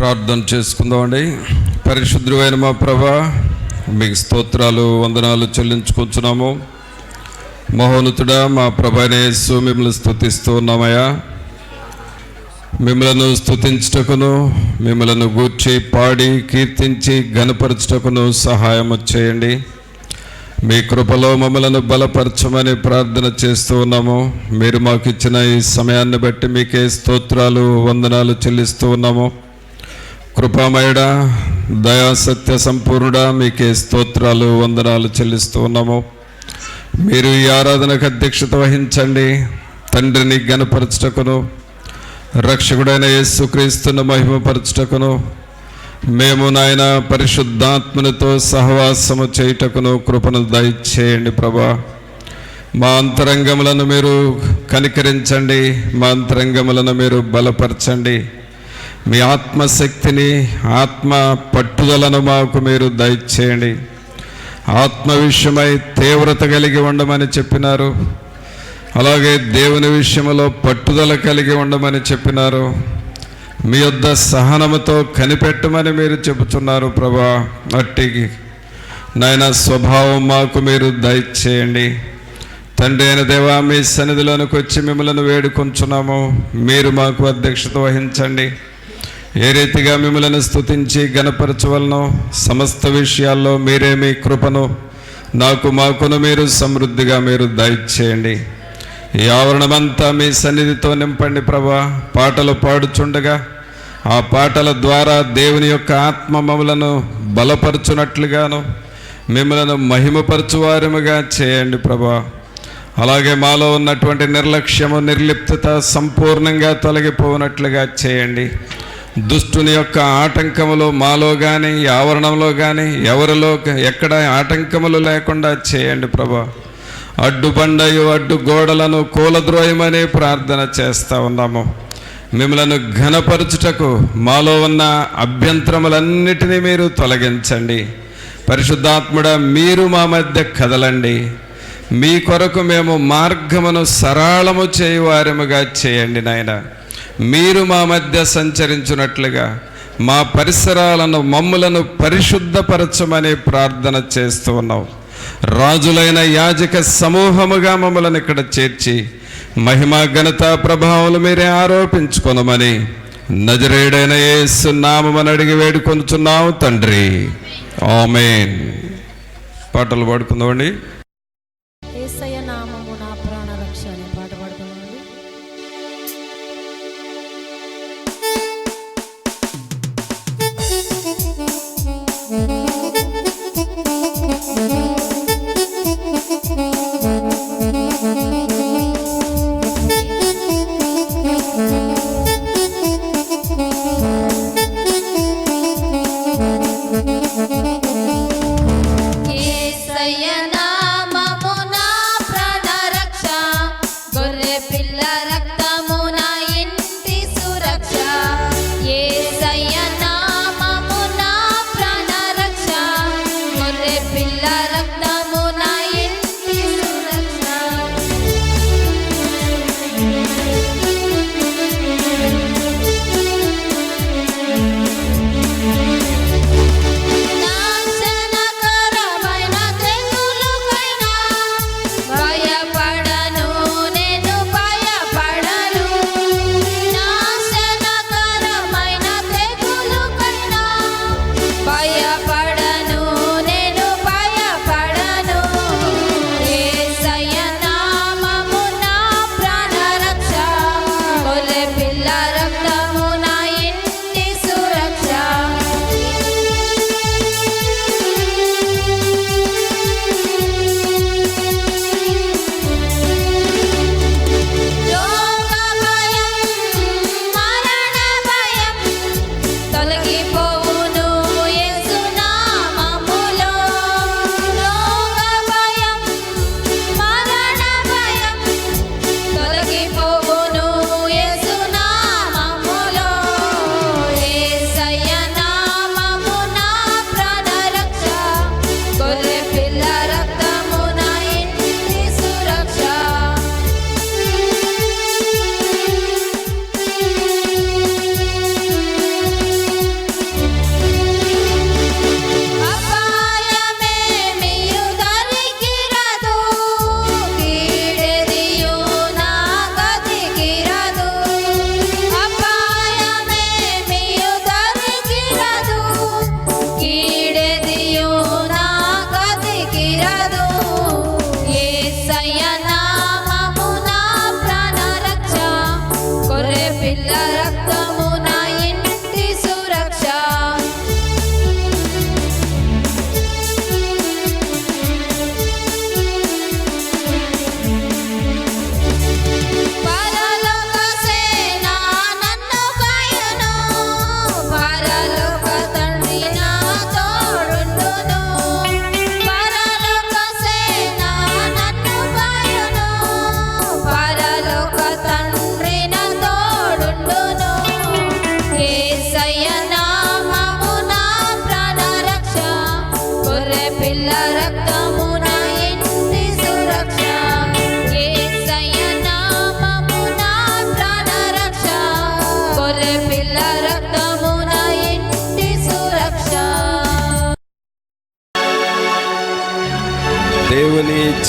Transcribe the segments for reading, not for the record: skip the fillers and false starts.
ప్రార్థన చేసుకుందామండి. పరిశుద్ధుడైన మా ప్రభా, మీకు స్తోత్రాలు వందనాలు చెల్లించుకుంటున్నాము. మహోన్నతుడా మా ప్రభానే యేసు, మిమ్మల్ని స్తుతిస్తూ ఉన్నామయ్యా. మిమ్మలను స్తుతించుటకును, మిమ్మలను గూర్చి పాడి కీర్తించి ఘనపరచుటకును సహాయం చేయండి. మీ కృపలో మమ్మలను బలపరచమని ప్రార్థన చేస్తూ ఉన్నాము. మీరు మాకు ఇచ్చిన ఈ సమయాన్ని బట్టి మీకే స్తోత్రాలు వందనాలు చెల్లిస్తూ ఉన్నాము. కృపామయుడా, దయాసత్య సంపూర్ణుడా, మీకే స్తోత్రాలు వందనాలు చెల్లిస్తూ ఉన్నాము. మీరు ఈ ఆరాధనకు అధ్యక్షత వహించండి. తండ్రిని ఘనపరచుటకును, రక్షకుడైన యేసుక్రీస్తును మహిమపరచుటకును, మేము నాయన పరిశుద్ధాత్మనితో సహవాసము చేయుటకును కృపను దయచేయండి ప్రభా. మా అంతరంగములను మీరు కనికరించండి, మా అంతరంగములను మీరు బలపరచండి. మీ ఆత్మశక్తిని, ఆత్మ పట్టుదలను మాకు మీరు దయచేయండి. ఆత్మ విషయమై తీవ్రత కలిగి ఉండమని చెప్పినారు. అలాగే దేవుని విషయంలో పట్టుదల కలిగి ఉండమని చెప్పినారు. మీ యొద్ద సహనముతో కనిపెట్టమని మీరు చెబుతున్నారు ప్రభా. అట్టి నాయన స్వభావం మాకు మీరు దయచేయండి. తండ్రి అయిన దేవా, మీ సన్నిధిలోనికి వచ్చి మిమ్మల్ని వేడుకొంచున్నాము. మీరు మాకు అధ్యక్షత వహించండి. ఏ రీతిగా మిమ్మల్ని స్తుతించి ఘనపరచవలనో సమస్త విషయాల్లో మీరే మీ కృపను మాకును మీరు సమృద్ధిగా మీరు దయచేయండి. ఈ ఆవరణమంతా మీ సన్నిధితో నింపండి ప్రభా. పాటలు పాడుచుండగా ఆ పాటల ద్వారా దేవుని యొక్క ఆత్మ మమ్మలను బలపరచునట్లుగాను, మిమ్మలను మహిమపరచువారముగా చేయండి ప్రభా. అలాగే మాలో ఉన్నటువంటి నిర్లక్ష్యము, నిర్లిప్తత సంపూర్ణంగా తొలగిపోనట్లుగా చేయండి. దుష్టుని యొక్క ఆటంకములు మాలో కానీ, ఆవరణంలో కానీ, ఎవరిలో ఎక్కడ ఆటంకములు లేకుండా చేయండి ప్రభా. అడ్డుబండయు అడ్డు గోడలను కూలద్రోయమని ప్రార్థన చేస్తూ ఉన్నాము. మిమ్మలను ఘనపరచుటకు మాలో ఉన్న అభ్యంతరములన్నిటినీ మీరు తొలగించండి. పరిశుద్ధాత్ముడా, మీరు మా మధ్య కదలండి. మీ కొరకు మేము మార్గమును సరళము చేయువారముగా చేయండి నాయన. మీరు మా మధ్య సంచరించున్నట్లుగా మా పరిసరాలను, మమ్ములను పరిశుద్ధపరచమని ప్రార్థన చేస్తూ ఉన్నాం. రాజులైన యాజక సమూహముగా మమ్మల్ని ఇక్కడ చేర్చి మహిమ, ఘనత, ప్రభావాలు మీరే ఆరోపించుకొనమని నజరేయుడైన యేసు నామమున అడిగి వేడుకొనుచున్నాము తండ్రి, ఆమేన్. పాటలు పాడుకుందామండి. యేసయ్య నామము నా ప్రాణ రక్ష అనే పాట పాడుకుందామండి. యేసయ్య నామము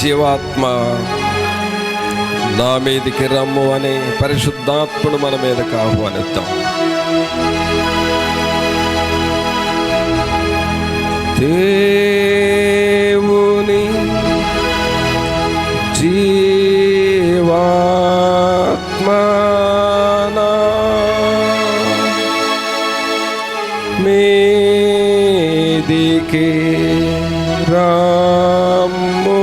జీవాత్మ నా మీదికి రమ్ము అని పరిశుద్ధాత్ముడు మన మీదకి ఆహ్వానిద్దాం. దేవుని జీవాత్మ నా మీదికి రమ్ము,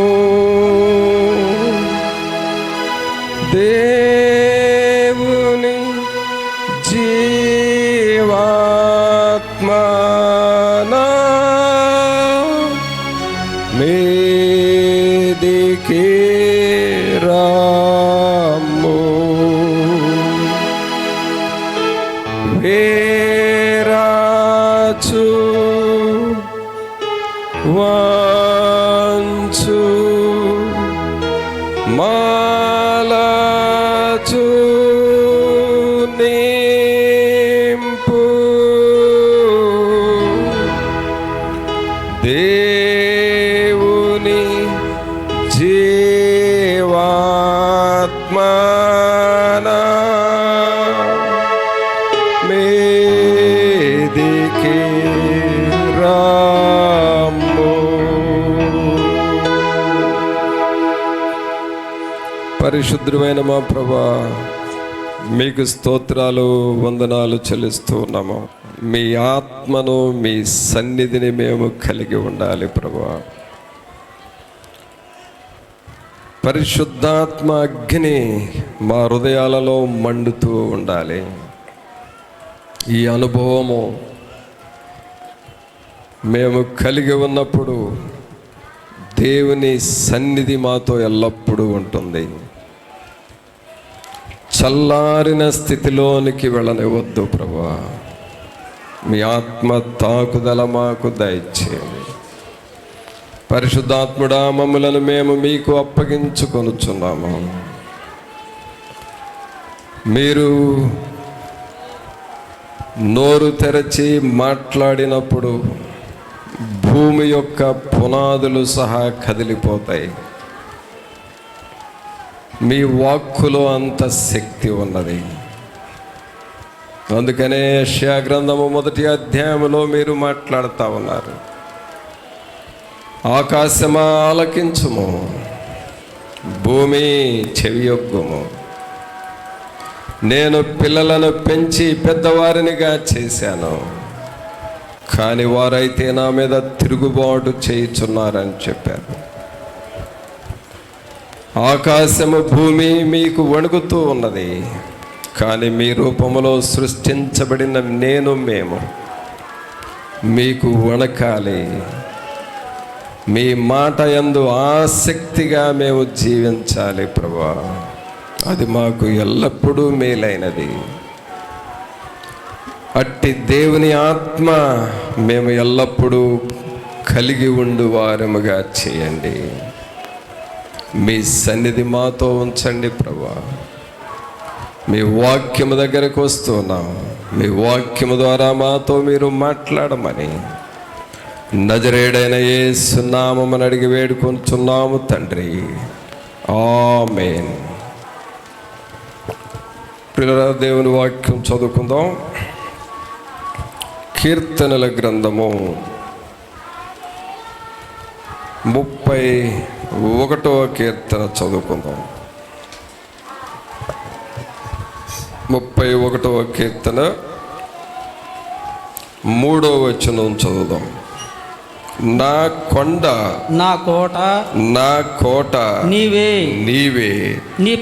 దేవుని జీవాత్మ నా మీదికి రమ్ము. వేరాచు వాంచు మాలచు నింపు, దేవుని జీవాత్మ నా మీదికి రమ్ము. పరిశుద్ధమైన మా ప్రభువా, మీకు స్తోత్రాలు వందనాలు చెల్లిస్తూ ఉన్నాము. మీ ఆత్మను, మీ సన్నిధిని మేము కలిగి ఉండాలి ప్రభువా. పరిశుద్ధాత్మ అగ్ని మా హృదయాలలో మండుతూ ఉండాలి. ఈ అనుభవము మేము కలిగి ఉన్నప్పుడు దేవుని సన్నిధి మాతో ఎల్లప్పుడూ ఉంటుంది. చల్లారిన స్థితిలోనికి వెళ్ళనివద్దు ప్రభువా. మీ ఆత్మ తాకుదల మాకు దయచేయండి. పరిశుద్ధాత్ముడా, మమ్ములను మేము మీకు అప్పగించుకొనుచున్నాము. మీరు నోరు తెరచి మాట్లాడినప్పుడు భూమి యొక్క పునాదులు సహా కదిలిపోతాయి. మీ వాక్కులో అంత శక్తి ఉన్నది. అందుకనే యెషయా గ్రంథము 1వ అధ్యాయంలో మీరు మాట్లాడుతూ ఉన్నారు. ఆకాశమా ఆలకించుము, భూమి చెవియొగ్గుము. నేను పిల్లలను పెంచి పెద్దవారినిగా చేశాను, కానీ వారైతే నా మీద తిరుగుబాటు చేయుచున్నారని చెప్పారు. ఆకాశము భూమి మీకు వణుకుతూ ఉన్నది, కానీ మీ రూపములో సృష్టించబడిన మేము మీకు వణకాలి. మీ మాట యందు ఆసక్తిగా మేము జీవించాలి ప్రభువా. అది మాకు ఎల్లప్పుడూ మేలైనది. అట్టి దేవుని ఆత్మ మేము ఎల్లప్పుడూ కలిగి ఉండు వారముగా చేయండి. మీ సన్నిధి మాతో ఉంచండి ప్రభువా. మీ వాక్యము దగ్గరకు వస్తున్నాం. మీ వాక్యము ద్వారా మాతో మీరు మాట్లాడమని నజరేయుడైన యేసు నామమున అడిగి వేడుకొనుచున్నాము తండ్రి, ఆమేన్. ప్రియులారా, దేవుని వాక్యం చదువుకుందాం. కీర్తనల గ్రంథము 31వ కీర్తన చదువుకుందాం. 31వ కీర్తన 3వ వచనం చదువుదాం. నా కొండ, నా కోట, నా కోట నీవే, నీవే. నీ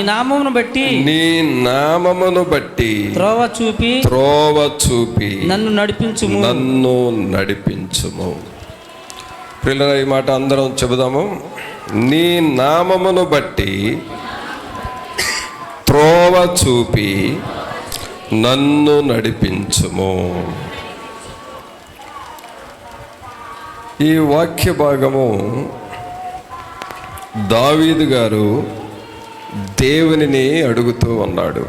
నామమును బట్టి, నీ నామమును బట్టి త్రోవ చూపి నన్ను నడిపించుము. పిల్లల ఈ మాట అందరం చెబుదాము. నీ నామమును బట్టి త్రోవ చూపి నన్ను నడిపించుము. ఈ వాక్య భాగము దావీదు గారు దేవునిని అడుగుతూ ఉన్నాడు.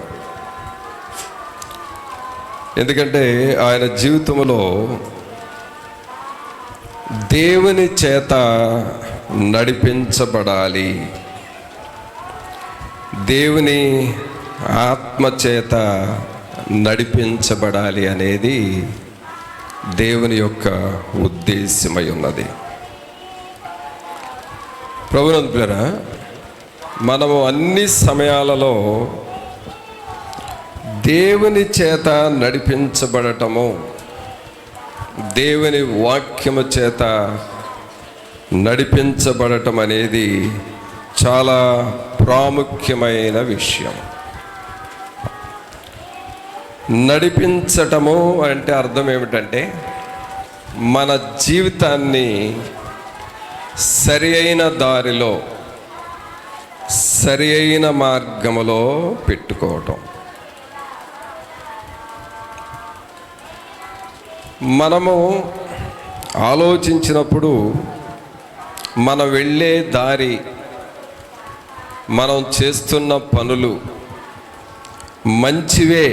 ఎందుకంటే ఆయన జీవితంలో దేవుని చేత నడిపించబడాలి. దేవుని ఆత్మచేత నడిపించబడాలి అనేది దేవుని యొక్క ఉద్దేశమై ఉన్నది. ప్రభునందులారా, మనము అన్ని సమయాలలో దేవుని చేత నడిపించబడటము, దేవుని వాక్యము చేత నడిపించబడటం అనేది చాలా ప్రాముఖ్యమైన విషయం. నడిపించటము అంటే అర్థం ఏమిటంటే మన జీవితాన్ని సరి అయిన దారిలో, సరి అయిన మార్గములో పెట్టుకోవటం. మనము ఆలోచించినప్పుడు మనం వెళ్ళే దారి, మనం చేస్తున్న పనులు మంచివే,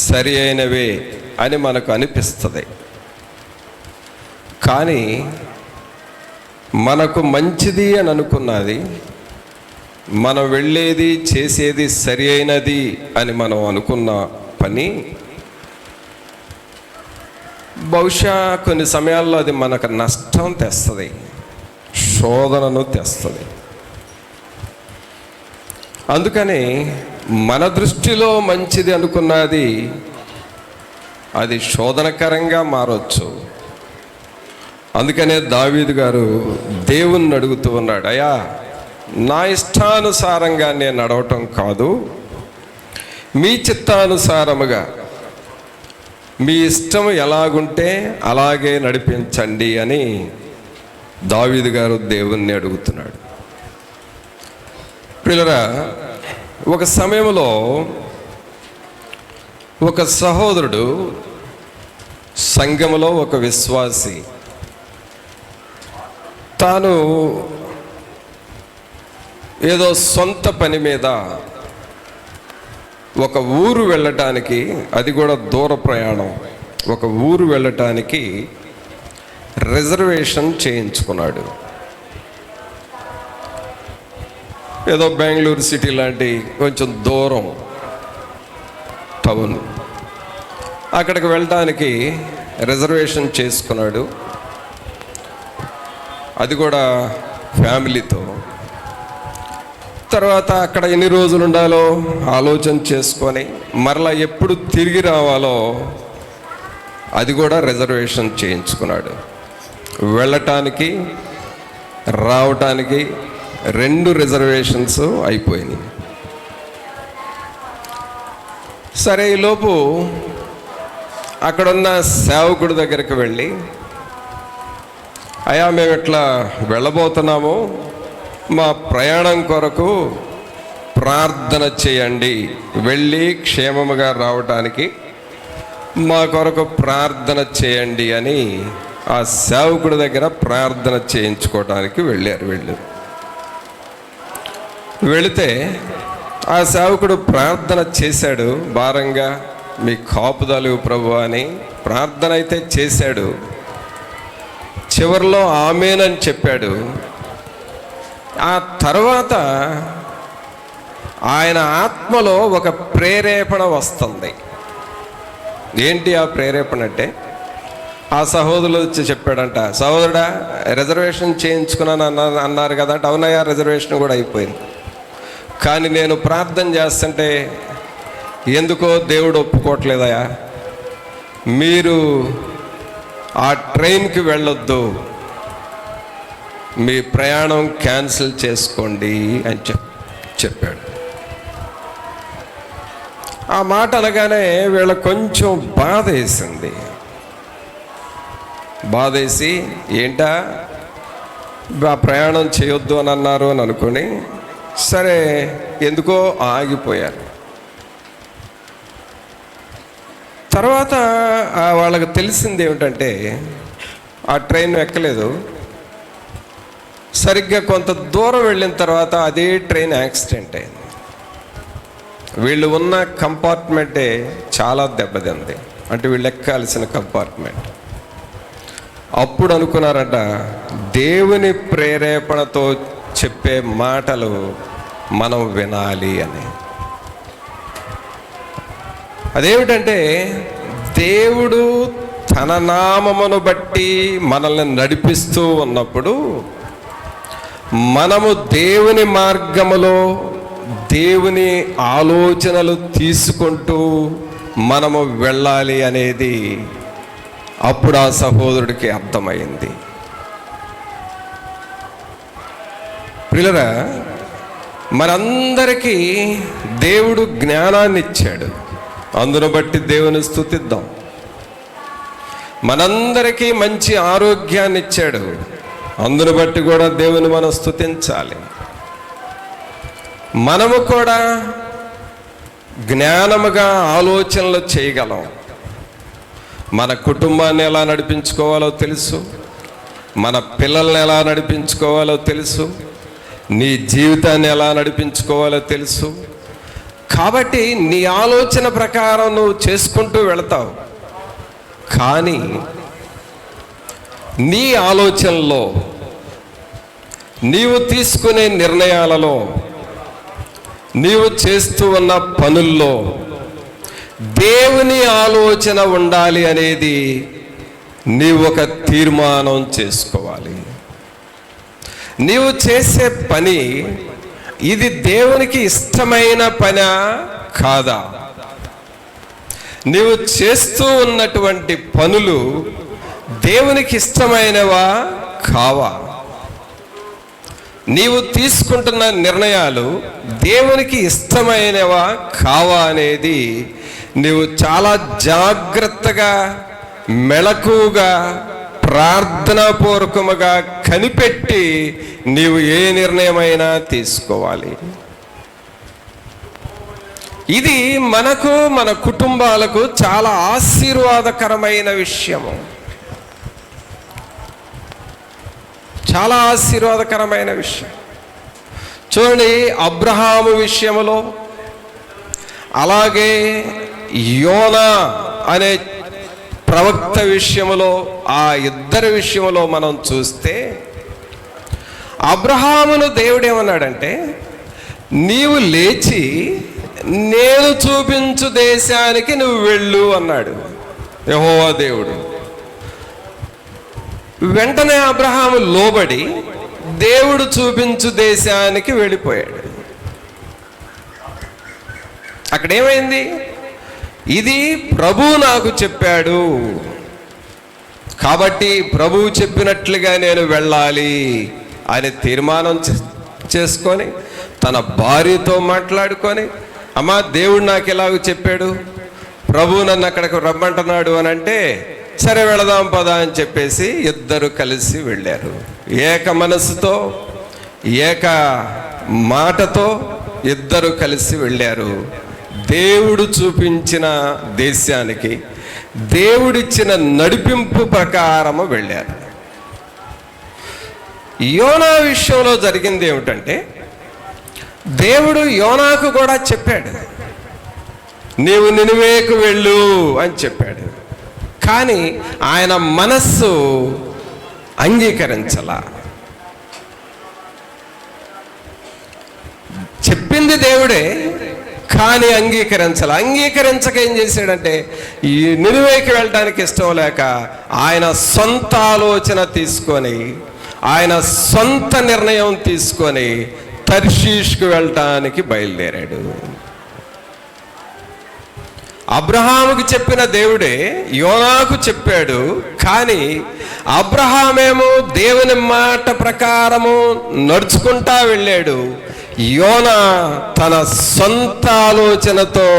సరి అయినవే అని మనకు అనిపిస్తుంది. కానీ మనకు మంచిది అని అనుకున్నది, మనం వెళ్ళేది చేసేది సరి అయినది అని మనం అనుకున్న పని బహుశా కొన్ని సమయాల్లో అది మనకు నష్టం తెస్తుంది, శోధనను తెస్తుంది. అందుకని మన దృష్టిలో మంచిది అనుకున్నది అది శోధనకరంగా మారవచ్చు. అందుకనే దావీదు గారు దేవుణ్ణి అడుగుతూ ఉన్నాడు, అయ్యా, నా ఇష్టానుసారంగా నేను నడవటం కాదు, మీ చిత్తానుసారముగా, మీ ఇష్టం ఎలాగుంటే అలాగే నడిపించండి అని దావీదు గారు దేవుణ్ణి అడుగుతున్నాడు. ప్రియులారా, ఒక సమయంలో ఒక సహోదరుడు సంఘములో ఒక విశ్వాసి తాను ఏదో సొంత పని మీద ఒక ఊరు వెళ్ళటానికి, అది కూడా దూర ప్రయాణం, ఒక ఊరు వెళ్ళటానికి రిజర్వేషన్ చేయించుకున్నాడు. ఏదో బెంగళూరు సిటీ లాంటి కొంచెం దూరం టౌన్, అక్కడికి వెళ్ళటానికి రిజర్వేషన్ చేసుకున్నాడు. అది కూడా ఫ్యామిలీతో. తర్వాత అక్కడ ఎన్ని రోజులు ఉండాలో ఆలోచన చేసుకొని మరలా ఎప్పుడు తిరిగి రావాలో అది కూడా రిజర్వేషన్ చేయించుకున్నాడు. వెళ్ళటానికి రావటానికి 2 రిజర్వేషన్స్ అయిపోయినాయి. సరే, ఈలోపు అక్కడున్న సేవకుడి దగ్గరికి వెళ్ళి, అయ్యా, మేము ఇట్లా వెళ్ళబోతున్నాము, మా ప్రయాణం కొరకు ప్రార్థన చేయండి, వెళ్ళి క్షేమముగా రావటానికి మా కొరకు ప్రార్థన చేయండి అని ఆ సేవకుడి దగ్గర ప్రార్థన చేయించుకోవటానికి వెళ్ళారు. వెళితే ఆ సేవకుడు ప్రార్థన చేశాడు భారంగా, మీ కాపుదలు ప్రభు అని ప్రార్థన అయితే చేశాడు. చివరిలో ఆమేనని చెప్పాడు. ఆ తర్వాత ఆయన ఆత్మలో ఒక ప్రేరేపణ వస్తుంది. ఏంటి ఆ ప్రేరేపణ అంటే, ఆ సహోదరులు వచ్చి చెప్పాడంట, సహోదరుడా, రిజర్వేషన్ చేయించుకున్నాను అన్నారు కదా అంటే, అవునయ్యా, రిజర్వేషన్ కూడా అయిపోయింది, కానీ నేను ప్రార్థన చేస్తుంటే ఎందుకో దేవుడు ఒప్పుకోవట్లేదయ్యా, మీరు ఆ ట్రైన్కి వెళ్ళొద్దు, మీ ప్రయాణం క్యాన్సిల్ చేసుకోండి అని చెప్పాడు. ఆ మాట అనగానే వీళ్ళకి కొంచెం బాధేసి ఏంటా ఆ ప్రయాణం చేయొద్దు అని అన్నారు అని అనుకుని సరే ఎందుకో ఆగిపోయారు. తర్వాత వాళ్ళకి తెలిసింది ఏమిటంటే ఆ ట్రైన్ ఎక్కలేదు. సరిగ్గా కొంత దూరం వెళ్ళిన తర్వాత అదే ట్రైన్ యాక్సిడెంట్ అయింది. వీళ్ళు ఉన్న కంపార్ట్మెంటే చాలా దెబ్బతింది, అంటే వీళ్ళు ఎక్కాల్సిన కంపార్ట్మెంట్. అప్పుడు అనుకున్నారట, దేవుని ప్రేరేపణతో చెప్పే మాటలు మనం వినాలి అని. అదేమిటంటే, దేవుడు తన నామమును బట్టి మనల్ని నడిపిస్తూ ఉన్నప్పుడు మనము దేవుని మార్గములో దేవుని ఆలోచనలు తీసుకుంటూ మనము వెళ్ళాలి అనేది అప్పుడు ఆ సహోదరుడికి అర్థమైంది. ప్రియులారా, మనందరికీ దేవుడు జ్ఞానాన్ని ఇచ్చాడు, అందును బట్టి దేవుని స్తుతిద్దాం. మనందరికీ మంచి ఆరోగ్యాన్ని ఇచ్చాడు, అందును బట్టి కూడా దేవుని మనం స్తుతించాలి. మనము కూడా జ్ఞానముగా ఆలోచనలు చేయగలం. మన కుటుంబాన్ని ఎలా నడిపించుకోవాలో తెలుసు, మన పిల్లల్ని ఎలా నడిపించుకోవాలో తెలుసు, నీ జీవితాన్ని ఎలా నడిపించుకోవాలో తెలుసు. కాబట్టి నీ ఆలోచన ప్రకారం నువ్వు చేసుకుంటూ వెళతావు. కానీ నీ ఆలోచనలో, నీవు తీసుకునే నిర్ణయాలలో, నీవు చేస్తూ ఉన్న పనుల్లో దేవుని ఆలోచన ఉండాలి అనేది నీవు ఒక తీర్మానం చేసుకోవాలి. నీవు చేసే పని ఇది దేవునికి ఇష్టమైన పనా కాదా? నీవు చేస్తూ ఉన్నటువంటి పనులు దేవునికి ఇష్టమైనవా కావా? నీవు తీసుకుంటున్న నిర్ణయాలు దేవునికి ఇష్టమైనవా కావా అనేది నీవు చాలా జాగ్రత్తగా, మెలకువగా, ప్రార్థనాపూర్వకముగా కనిపెట్టి నీవు ఏ నిర్ణయమైనా తీసుకోవాలి. ఇది మనకు, మన కుటుంబాలకు చాలా ఆశీర్వాదకరమైన విషయము, చాలా ఆశీర్వాదకరమైన విషయం. చూడండి, అబ్రహాము విషయములో, అలాగే యోనా అనే ప్రవక్త విషయములో, ఆ ఇద్దరి విషయంలో మనం చూస్తే, అబ్రహామును దేవుడు ఏమన్నాడంటే, నీవు లేచి నేను చూపించు దేశానికి నువ్వు వెళ్ళు అన్నాడు యెహోవా దేవుడు. వెంటనే అబ్రహాము లోబడి దేవుడు చూపించు దేశానికి వెళ్ళిపోయాడు. అక్కడేమైంది? ఇది ప్రభువు నాకు చెప్పాడు కాబట్టి ప్రభువు చెప్పినట్లుగా నేను వెళ్ళాలి అని తీర్మానం చేసుకొని తన భార్యతో మాట్లాడుకొని, అమ్మా దేవుడు నాకు ఎలాగ చెప్పాడు, ప్రభువు నన్ను అక్కడికి రమ్మంటున్నాడు అని అంటే, సరే వెళదాం పదా అని చెప్పేసి ఇద్దరు కలిసి వెళ్ళారు. ఏక మనసుతో, ఏక మాటతో ఇద్దరు కలిసి వెళ్ళారు. దేవుడు చూపించిన దేశానికి, దేవుడిచ్చిన నడిపింపు ప్రకారము వెళ్ళారు. యోనా విషయంలో జరిగింది ఏమిటంటే, దేవుడు యోనాకు కూడా చెప్పాడు, నీవు నినివేకు వెళ్ళు అని చెప్పాడు. కానీ ఆయన మనస్సు అంగీకరించలా. చెప్పింది దేవుడే, కానీ అంగీకరించక ఏం చేశాడంటే, ఈ నినివేకి వెళ్ళడానికి ఇష్టం లేక ఆయన సొంత ఆలోచన తీసుకొని, ఆయన సొంత నిర్ణయం తీసుకొని తర్షీష్కు వెళ్ళటానికి బయలుదేరాడు. అబ్రహాముకి చెప్పిన దేవుడే యోనాకు చెప్పాడు. కానీ అబ్రహామేమో దేవుని మాట ప్రకారము నడుచుకుంటా వెళ్ళాడు. యోనా తన సొంత ఆలోచనతో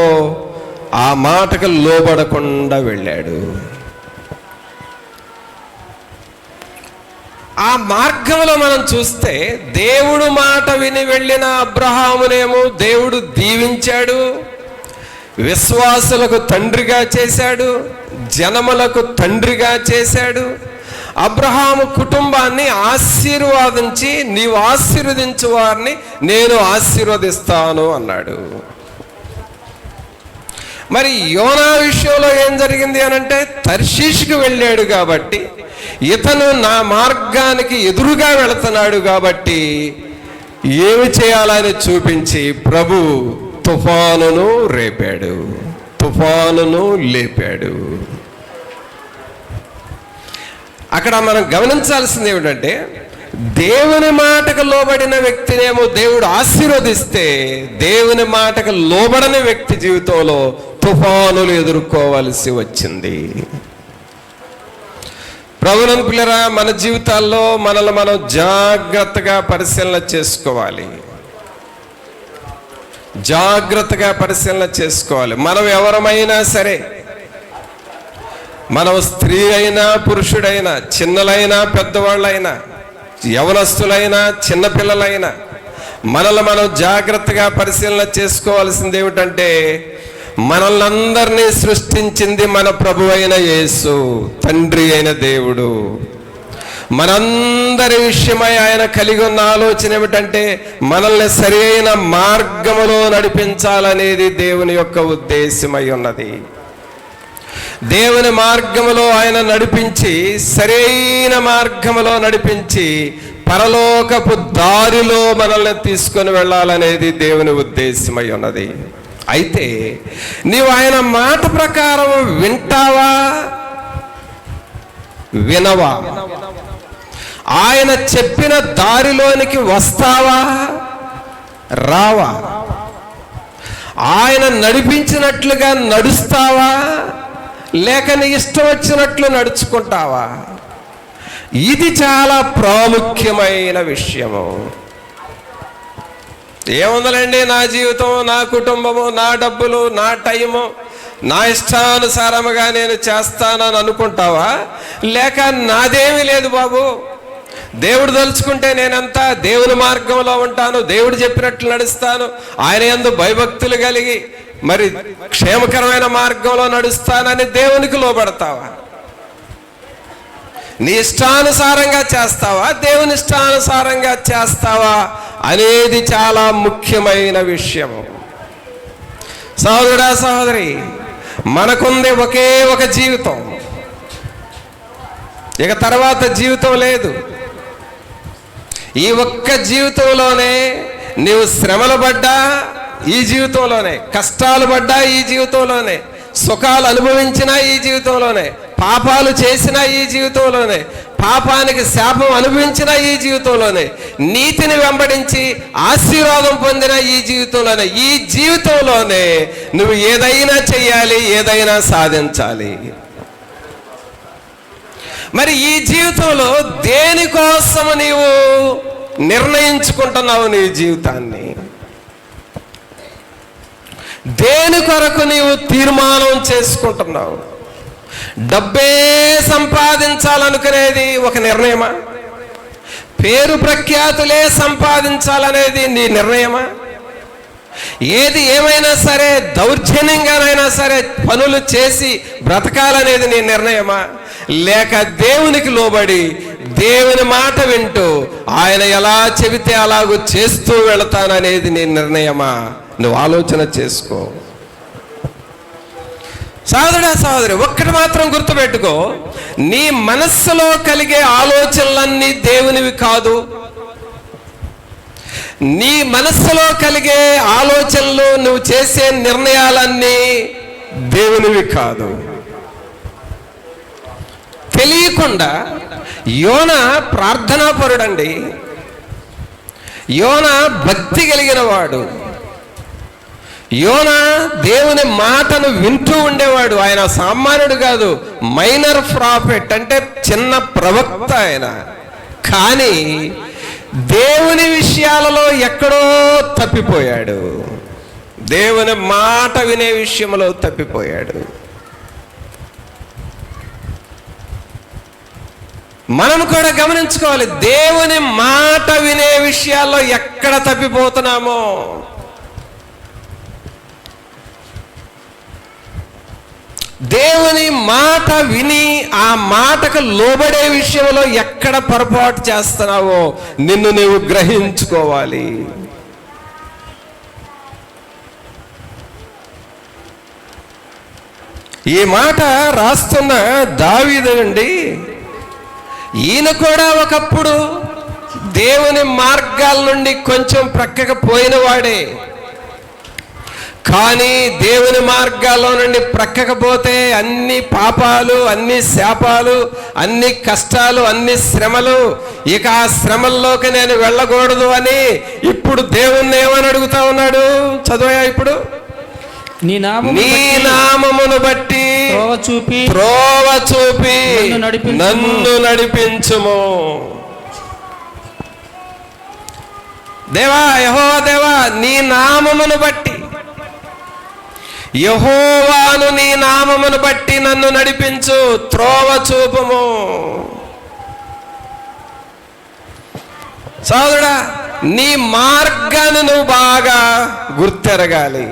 ఆ మాటకు లోబడకుండా వెళ్ళాడు. ఆ మార్గంలో మనం చూస్తే, దేవుడు మాట విని వెళ్ళిన అబ్రహామునేమో దేవుడు దీవించాడు, విశ్వాసులకు తండ్రిగా చేశాడు, జనములకు తండ్రిగా చేశాడు. అబ్రహాము కుటుంబాన్ని ఆశీర్వాదించి, నీవు ఆశీర్వదించు వారిని నేను ఆశీర్వదిస్తాను అన్నాడు. మరి యోనా విషయంలో ఏం జరిగింది అనంటే, తర్షీషుకు వెళ్ళాడు కాబట్టి ఇతను నా మార్గానికి ఎదురుగా వెళుతున్నాడు కాబట్టి ఏమి చేయాలని చూపించి ప్రభు తుఫానును రేపాడు, తుఫానును లేపాడు. అక్కడ మనం గమనించాల్సింది ఏమిటంటే, దేవుని మాటకు లోబడిన వ్యక్తినేమో దేవుడు ఆశీర్వదిస్తే, దేవుని మాటకు లోబడని వ్యక్తి జీవితంలో తుఫానులు ఎదుర్కోవలసి వచ్చింది. ప్రభువుని పిల్లరా, మన జీవితాల్లో మనల్ని మనం జాగ్రత్తగా పరిశీలన చేసుకోవాలి. జాగ్రత్తగా పరిశీలన చేసుకోవాలి. మనం ఎవరమైనా సరే, మనం స్త్రీ అయినా పురుషుడైనా, చిన్నలైనా పెద్దవాళ్ళైనా, యవనస్తులైనా చిన్నపిల్లలైనా, మనల్ని మనం జాగ్రత్తగా పరిశీలన చేసుకోవాల్సింది ఏమిటంటే, మనల్ని అందరినీ సృష్టించింది మన ప్రభు అయిన యేసు, తండ్రి అయిన దేవుడు. మనందరి విషయమై ఆయన కలిగి ఉన్న ఆలోచన ఏమిటంటే, మనల్ని సరి అయిన మార్గములో నడిపించాలనేది దేవుని యొక్క ఉద్దేశమై ఉన్నది. దేవుని మార్గములో ఆయన నడిపించి, సరైన మార్గములో నడిపించి, పరలోకపు దారిలో మనల్ని తీసుకొని వెళ్ళాలనేది దేవుని ఉద్దేశమై ఉన్నది. అయితే నీవు ఆయన మాట ప్రకారం వింటావా, వినవా? ఆయన చెప్పిన దారిలోనికి వస్తావా, రావా? ఆయన నడిపించినట్లుగా నడుస్తావా, లేక నీ ఇష్టం వచ్చినట్లు నడుచుకుంటావా? ఇది చాలా ప్రాముఖ్యమైన విషయము. ఏముందలండి, నా జీవితం, నా కుటుంబము, నా డబ్బులు, నా టైము, నా ఇష్టానుసారముగా నేను చేస్తానని అనుకుంటావా? లేక నాదేమీ లేదు బాబు, దేవుడు తలుచుకుంటే నేనంతా దేవుని మార్గంలో ఉంటాను, దేవుడు చెప్పినట్లు నడుస్తాను, ఆయన యందు భయభక్తులు కలిగి మరి క్షేమకరమైన మార్గంలో నడుస్తానని దేవునికి లోబడతావా? నీ ఇష్టానుసారంగా చేస్తావా, దేవుని ఇష్టానుసారంగా చేస్తావా అనేది చాలా ముఖ్యమైన విషయము. సహోదరుడా, సహోదరి, మనకుంది ఒకే ఒక జీవితం, ఇక తర్వాత జీవితం లేదు. ఈ ఒక్క జీవితంలోనే నీవు శ్రమలు పడ్డా ఈ జీవితంలోనే, కష్టాలు పడ్డా ఈ జీవితంలోనే, సుఖాలు అనుభవించినా ఈ జీవితంలోనే, పాపాలు చేసినా ఈ జీవితంలోనే, పాపానికి శాపం అనుభవించిన ఈ జీవితంలోనే, నీతిని వెంబడించి ఆశీర్వాదం పొందిన ఈ జీవితంలోనే, ఈ జీవితంలోనే నువ్వు ఏదైనా చెయ్యాలి, ఏదైనా సాధించాలి. మరి ఈ జీవితంలో దేనికోసము నీవు నిర్ణయించుకుంటున్నావు? నీ జీవితాన్ని దేని కొరకు నీవు తీర్మానం చేసుకుంటున్నావు? డబ్బే సంపాదించాలనుకునేది ఒక నిర్ణయమా? పేరు ప్రఖ్యాతులే సంపాదించాలనేది నీ నిర్ణయమా? ఏది ఏమైనా సరే దౌర్జన్యంగానైనా సరే పనులు చేసి బ్రతకాలనేది నీ నిర్ణయమా? లేక దేవునికి లోబడి దేవుని మాట వింటూ ఆయన ఎలా చెబితే అలాగూ చేస్తూ వెళతాననేది నీ నిర్ణయమా? నువ్వు ఆలోచన చేసుకో. సహోదరుడా, సహోదరి, ఒక్కటి మాత్రం గుర్తుపెట్టుకో, నీ మనస్సులో కలిగే ఆలోచనలన్నీ దేవునివి కాదు. నీ మనస్సులో కలిగే ఆలోచనలు, నువ్వు చేసే నిర్ణయాలన్నీ దేవునివి కాదు. తెలియకుండా యోనా ప్రార్థనాపరుడండి. యోనా భక్తి కలిగిన వాడు. యోనా దేవుని మాటను వింటూ ఉండేవాడు. ఆయన సామాన్యుడు కాదు, మైనర్ ప్రాఫెట్, అంటే చిన్న ప్రవక్త ఆయన. కానీ దేవుని విషయాలలో ఎక్కడో తప్పిపోయాడు. దేవుని మాట వినే విషయంలో తప్పిపోయాడు. మనం కూడా గమనించుకోవాలి, దేవుని మాట వినే విషయాల్లో ఎక్కడ తప్పిపోతున్నామో. దేవుని మాట విని ఆ మాటకు లోబడే విషయంలో ఎక్కడ పొరపాటు చేస్తున్నావో నిన్ను నీవు గ్రహించుకోవాలి. ఈ మాట రాస్తున్న దావీదు అండి, ఈయన కూడా ఒకప్పుడు దేవుని మార్గాల నుండి కొంచెం ప్రక్కకు పోయినవాడే. కానీ దేవుని మార్గాల్లో నుండి ప్రక్కకు పోతే అన్ని పాపాలు, అన్ని శాపాలు, అన్ని కష్టాలు, అన్ని శ్రమలు, ఇక ఆ శ్రమల్లోకి నేను వెళ్ళకూడదు అని ఇప్పుడు దేవుణ్ణి ఏమని అడుగుతా ఉన్నాడు? చదవయా ఇప్పుడు. నీ నామమును బట్టి త్రోవ చూపి నన్ను నడిపించుము. దేవా, యెహోవా దేవా, నీ నామమును బట్టి, యెహోవాను నీ నామమును బట్టి నన్ను నడిపించు, త్రోవ చూపుము. సోదరుడా, నీ మార్గాన్ని నువ్వు బాగా గుర్తెరగాలి.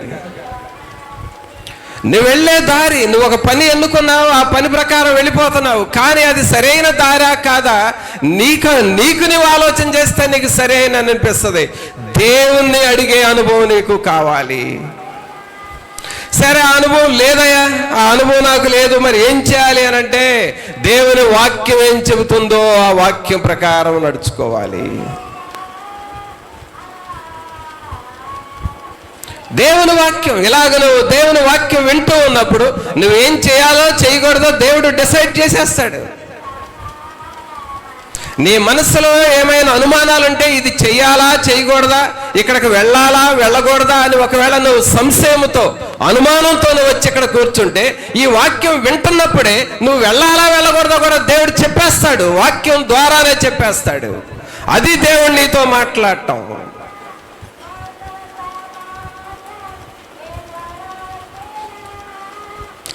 నువ్వు వెళ్ళే దారి, నువ్వు ఒక పని ఎన్నుకున్నావు, ఆ పని ప్రకారం వెళ్ళిపోతున్నావు. కానీ అది సరైన దారా కాదా నీకు నువ్వు ఆలోచన చేస్తే నీకు సరైన అనిపిస్తుంది. దేవుణ్ణి అడిగే అనుభవం నీకు కావాలి. సరే, ఆ అనుభవం లేదయ్యా, ఆ అనుభవం నాకు లేదు, మరి ఏం చేయాలి అని అంటే దేవుని వాక్యం ఏం చెబుతుందో ఆ వాక్యం ప్రకారం నడుచుకోవాలి. దేవుని వాక్యం, ఇలాగ నువ్వు దేవుని వాక్యం వింటూ ఉన్నప్పుడు నువ్వేం చేయాలో చేయకూడదో దేవుడు డిసైడ్ చేసేస్తాడు. నీ మనసులో ఏమైనా అనుమానాలుంటే ఇది చెయ్యాలా చేయకూడదా, ఇక్కడికి వెళ్ళాలా వెళ్ళకూడదా అని ఒకవేళ నువ్వు సంశయంతో, అనుమానంతో నువ్వు వచ్చి ఇక్కడ కూర్చుంటే ఈ వాక్యం వింటున్నప్పుడే నువ్వు వెళ్ళాలా వెళ్ళకూడదా కూడా దేవుడు చెప్పేస్తాడు. వాక్యం ద్వారానే చెప్పేస్తాడు. అది దేవుడు నీతో మాట్లాడటం.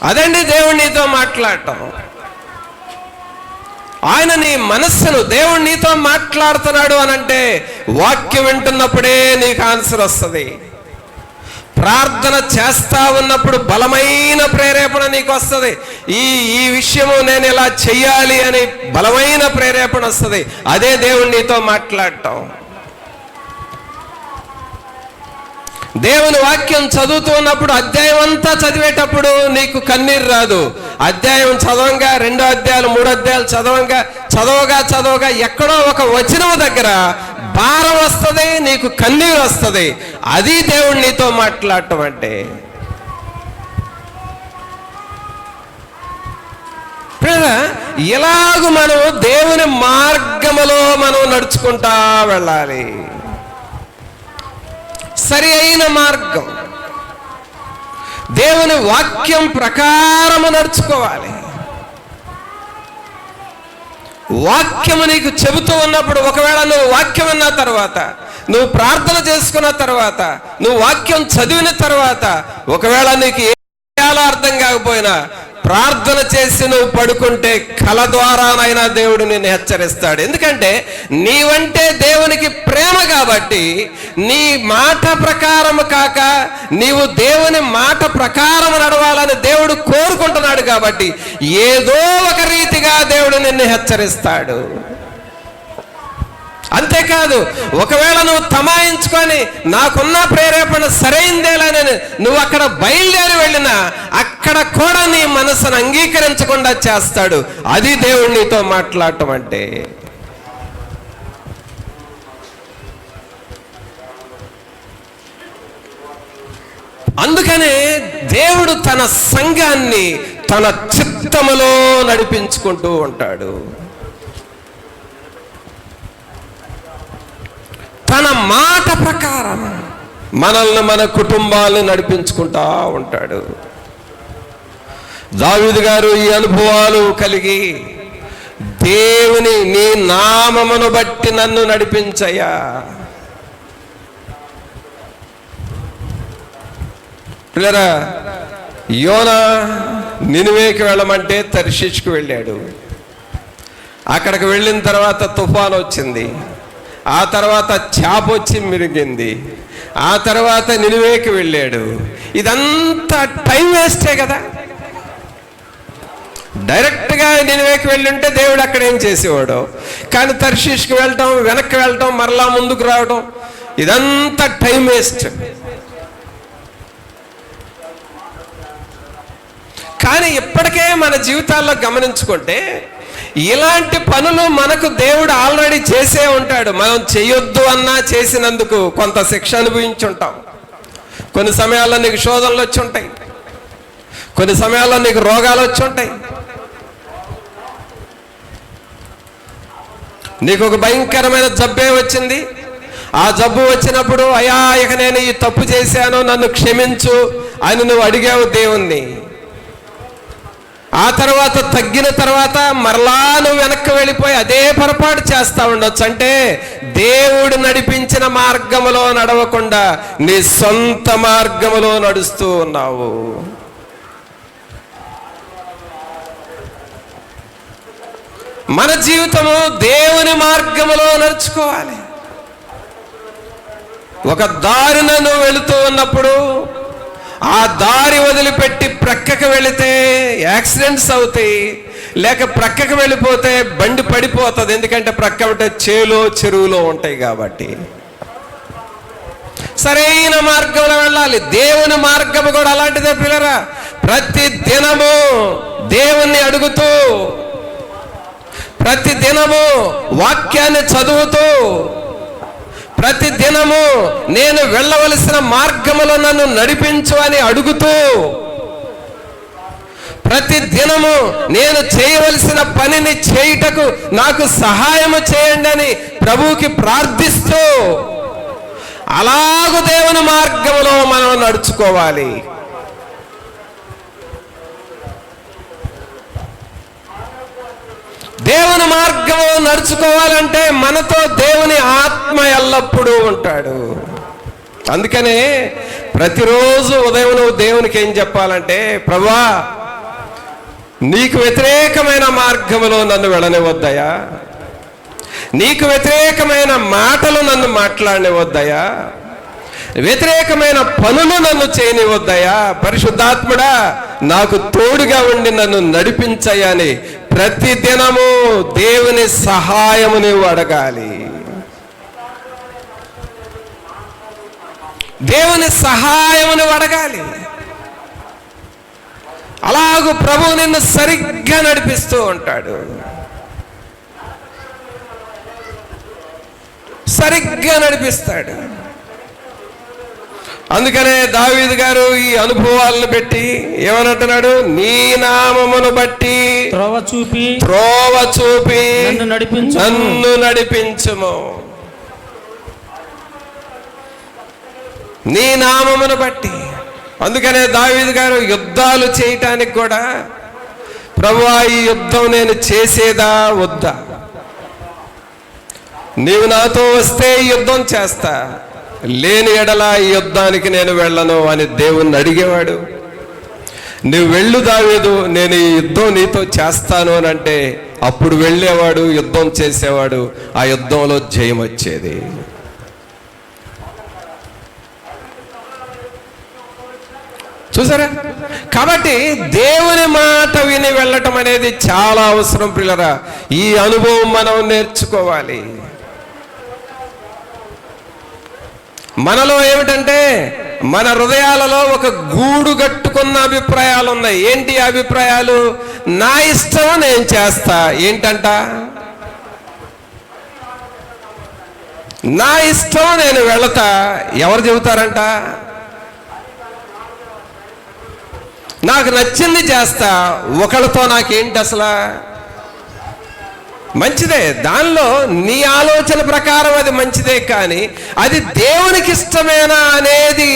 అదండి దేవుడు నీతో మాట్లాడటం. ఆయన నీ మనస్సును, దేవుడు నీతో మాట్లాడుతున్నాడు అనంటే వాక్యం వింటున్నప్పుడే నీకు ఆన్సర్ వస్తుంది. ప్రార్థన చేస్తా ఉన్నప్పుడు బలమైన ప్రేరేపణ నీకు వస్తుంది. ఈ విషయము నేను ఇలా చెయ్యాలి అని బలమైన ప్రేరేపణ వస్తుంది. అదే దేవుడు నీతో మాట్లాడటం. దేవుని వాక్యం చదువుతూ ఉన్నప్పుడు, అధ్యాయం అంతా చదివేటప్పుడు నీకు కన్నీరు రాదు. అధ్యాయం చదవంగా, 2 అధ్యాయాలు 3 అధ్యాయాలు చదవగా ఎక్కడో ఒక వచనం దగ్గర భారం వస్తుంది, నీకు కన్నీరు వస్తుంది. అది దేవుడు నీతో మాట్లాడటం అంటే. ఇలాగ మనం దేవుని మార్గములో మనం నడుచుకుంటా వెళ్ళాలి. సరి అయిన మార్గం, దేవుని వాక్యం ప్రకారము నడుచుకోవాలి. వాక్యము నీకు చెబుతూ ఉన్నప్పుడు, ఒకవేళ నువ్వు వాక్యం విన్న తర్వాత, నువ్వు ప్రార్థన చేసుకున్న తర్వాత, నువ్వు వాక్యం చదివిన తర్వాత, ఒకవేళ నీకు ఏ అర్థం కాకపోయినా ప్రార్థన చేసి నువ్వు పడుకుంటే కల ద్వారానైనా దేవుడు నిన్ను హెచ్చరిస్తాడు. ఎందుకంటే నీవంటే దేవునికి ప్రేమ కాబట్టి, నీ మాట ప్రకారము కాక నీవు దేవుని మాట ప్రకారం నడవాలని దేవుడు కోరుకుంటున్నాడు కాబట్టి ఏదో ఒక రీతిగా దేవుడు నిన్ను హెచ్చరిస్తాడు. అంతేకాదు, ఒకవేళ నువ్వు తమాయించుకొని నాకున్న ప్రేరేపణ సరైందేలని నువ్వు అక్కడ బయలుదేరి వెళ్ళినా అక్కడ కూడా నీ మనసును అంగీకరించకుండా చేస్తాడు. అది దేవుడు నీతో మాట్లాడటం అంటే. అందుకనే దేవుడు తన సంఘాన్ని తన చిత్తములో నడిపించుకుంటూ ఉంటాడు. తన మాట ప్రకారం మనల్ని, మన కుటుంబాలను నడిపించుకుంటా ఉంటాడు. దావీదు గారు ఈ అనుభవాలు కలిగి, దేవుని నీ నామమును బట్టి నన్ను నడిపించయ్యా. పిల్లరా, యోనా నినివేకి వెళ్ళమంటే తర్షీషుకు వెళ్ళాడు. అక్కడికి వెళ్ళిన తర్వాత తుఫాను వచ్చింది. ఆ తర్వాత చాప వచ్చి మిరిగింది. ఆ తర్వాత నినివేకి వెళ్ళాడు. ఇదంతా టైం వేస్టే కదా. డైరెక్ట్గా నినివేకి వెళ్ళుంటే దేవుడు అక్కడ ఏం చేసేవాడు. కానీ తర్షీష్కి వెళ్ళటం, వెనక్కి వెళ్ళటం, మరలా ముందుకు రావడం, ఇదంతా టైం వేస్ట్. కానీ ఇప్పటికే మన జీవితాల్లో గమనించుకుంటే ఇలాంటి పనులు మనకు దేవుడు ఆల్రెడీ చేసే ఉంటాడు. మనం చేయొద్దు అన్నా చేసినందుకు కొంత శిక్ష అనుభవించుంటాం. కొన్ని సమయాల్లో నీకు శోధనలు వచ్చి ఉంటాయి, కొన్ని సమయాల్లో నీకు రోగాలు వచ్చి ఉంటాయి, నీకు ఒక భయంకరమైన జబ్బే వచ్చింది. ఆ జబ్బు వచ్చినప్పుడు అయ్యా ఇక నేను ఈ తప్పు చేశాను, నన్ను క్షమించు అని నువ్వు అడిగావు దేవుణ్ణి. ఆ తర్వాత తగ్గిన తర్వాత మరలా నువ్వు వెనక్కి వెళ్ళిపోయి అదే పొరపాటు చేస్తా ఉండొచ్చు. అంటే దేవుడు నడిపించిన మార్గములో నడవకుండా నీ సొంత మార్గములో నడుస్తూ ఉన్నావు. మన జీవితము దేవుని మార్గములో నడుచుకోవాలి. ఒక దారిన నువ్వు వెళుతూ ఉన్నప్పుడు ఆ దారి వదిలిపెట్టి ప్రక్కకు వెళితే యాక్సిడెంట్స్ అవుతాయి, లేక ప్రక్కకు వెళ్ళిపోతే బండి పడిపోతుంది. ఎందుకంటే ప్రక్క ఉంటే చేలో చెరువులో ఉంటాయి కాబట్టి. సరైన మార్గంలో వెళ్ళాలి. దేవుని మార్గము కూడా అలాంటిదే పిల్లరా. ప్రతి దినము దేవుణ్ణి అడుగుతూ, ప్రతి దినము వాక్యాన్ని చదువుతూ, ప్రతి దినము నేను వెళ్ళవలసిన మార్గములో నన్ను నడిపించు అని అడుగుతూ, ప్రతి దినము నేను చేయవలసిన పనిని చేయుటకు నాకు సహాయము చేయండి అని ప్రభువుకి ప్రార్థిస్తూ, అలాగూ దేవుని మార్గములో మనం నడుచుకోవాలి. దేవుని మార్గము నడుచుకోవాలంటే మనతో దేవుని ఆత్మ ఎల్లప్పుడూ ఉంటాడు. అందుకనే ప్రతిరోజు ఉదయం నువ్వు దేవునికి ఏం చెప్పాలంటే, ప్రభువా నీకు వ్యతిరేకమైన మార్గములో నన్ను వెళ్ళనివద్దయా, నీకు వ్యతిరేకమైన మాటలు నన్ను మాట్లాడనివద్దయా, వ్యతిరేకమైన పనులు నన్ను చేయనివద్దయా, పరిశుద్ధాత్ముడా నాకు తోడుగా ఉండి నన్ను నడిపించయ్యా అని ప్రతి దినము దేవుని సహాయము నీవు అడగాలి. దేవుని సహాయమును అడగాలి. అలాగూ ప్రభువు నిన్ను సరిగ్గా నడిపిస్తూ ఉంటాడు. సరిగ్గా నడిపిస్తాడు. అందుకనే దావీదు గారు ఈ అనుభవాలను పెట్టి ఏమనంటున్నాడు, నీ నామమును బట్టి త్రోవ చూపి నన్ను నడిపించుము. నీ నామమును బట్టి. అందుకనే దావీదు గారు యుద్ధాలు చేయటానికి కూడా, ప్రభువా ఈ యుద్ధం నేను చేసేదా వద్దా, నీవు నాతో వస్తే యుద్ధం చేస్తా, లేని ఎడల ఈ యుద్ధానికి నేను వెళ్ళను అని దేవుణ్ణి అడిగేవాడు. నువ్వు వెళ్ళు దావీదు, నేను ఈ యుద్ధం నీతో చేస్తాను అని అంటే అప్పుడు వెళ్ళేవాడు, యుద్ధం చేసేవాడు, ఆ యుద్ధంలో జయం వచ్చేది. చూసారా? కాబట్టి దేవుని మాట విని వెళ్ళటం అనేది చాలా అవసరం పిల్లరా. ఈ అనుభవం మనం నేర్చుకోవాలి. మనలో ఏమిటంటే మన హృదయాలలో ఒక గూడు కట్టుకున్న అభిప్రాయాలు ఉన్నాయి. ఏంటి అభిప్రాయాలు? నా ఇష్టం నేను చేస్తా. ఏంటంట? నా ఇష్టం నేను వెళతా. ఎవరు చెబుతారంట? నాకు నచ్చింది చేస్తా. ఒకళ్ళతో నాకేంటి అసలు? మంచిదే, దానిలో నీ ఆలోచన ప్రకారం అది మంచిదే, కానీ అది దేవునికి ఇష్టమేనా అనేది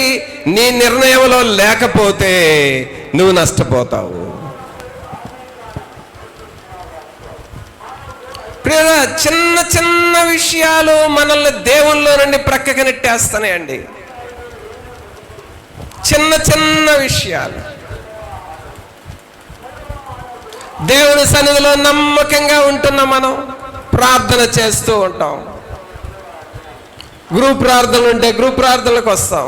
నీ నిర్ణయంలో లేకపోతే నువ్వు నష్టపోతావు. చిన్న చిన్న విషయాలు మనల్ని దేవుల్లో నుండి ప్రక్కకి నెట్టేస్తాయండి. చిన్న చిన్న విషయాలు. దేవుని సన్నిధిలో నమ్మకంగా ఉంటున్న మనం ప్రార్థన చేస్తూ ఉంటాం. గ్రూప్ ప్రార్థనలు ఉంటే గ్రూప్ ప్రార్థనలకు వస్తాం.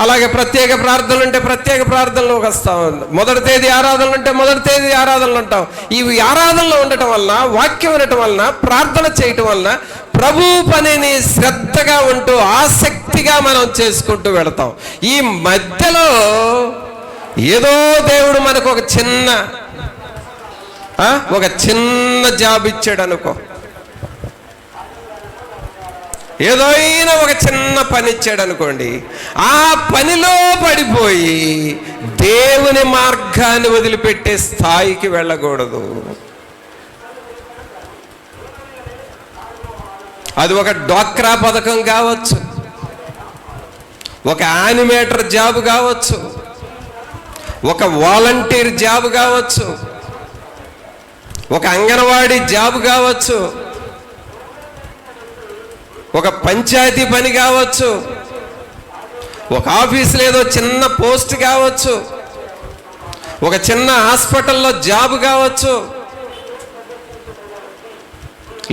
అలాగే ప్రత్యేక ప్రార్థనలు ఉంటే ప్రత్యేక ప్రార్థనలోకి వస్తాం. మొదటి తేదీ ఆరాధనలు ఉంటే మొదటి తేదీ ఆరాధనలు ఉంటాం. ఇవి ఆరాధనలో ఉండటం వలన, వాక్యం ఉండటం వలన, ప్రార్థన చేయటం వలన ప్రభు పనిని శ్రద్ధగా ఉంటూ ఆసక్తిగా మనం చేసుకుంటూ వెళతాం. ఈ మధ్యలో ఏదో దేవుడు మనకు ఒక చిన్న ఒక చిన్న జాబ్ ఇచ్చాడు అనుకో, ఏదైనా ఒక చిన్న పని ఇచ్చాడు అనుకోండి, ఆ పనిలో పడిపోయి దేవుని మార్గాన్ని వదిలిపెట్టే స్థాయికి వెళ్ళకూడదు. అది ఒక డ్వాక్రా పథకం కావచ్చు, ఒక యానిమేటర్ జాబ్ కావచ్చు, ఒక వాలంటీర్ జాబ్ కావచ్చు, ఒక అంగన్వాడీ జాబ్ కావచ్చు, ఒక పంచాయతీ పని కావచ్చు, ఒక ఆఫీసులో ఏదో చిన్న పోస్ట్ కావచ్చు, ఒక చిన్న హాస్పిటల్లో జాబ్ కావచ్చు,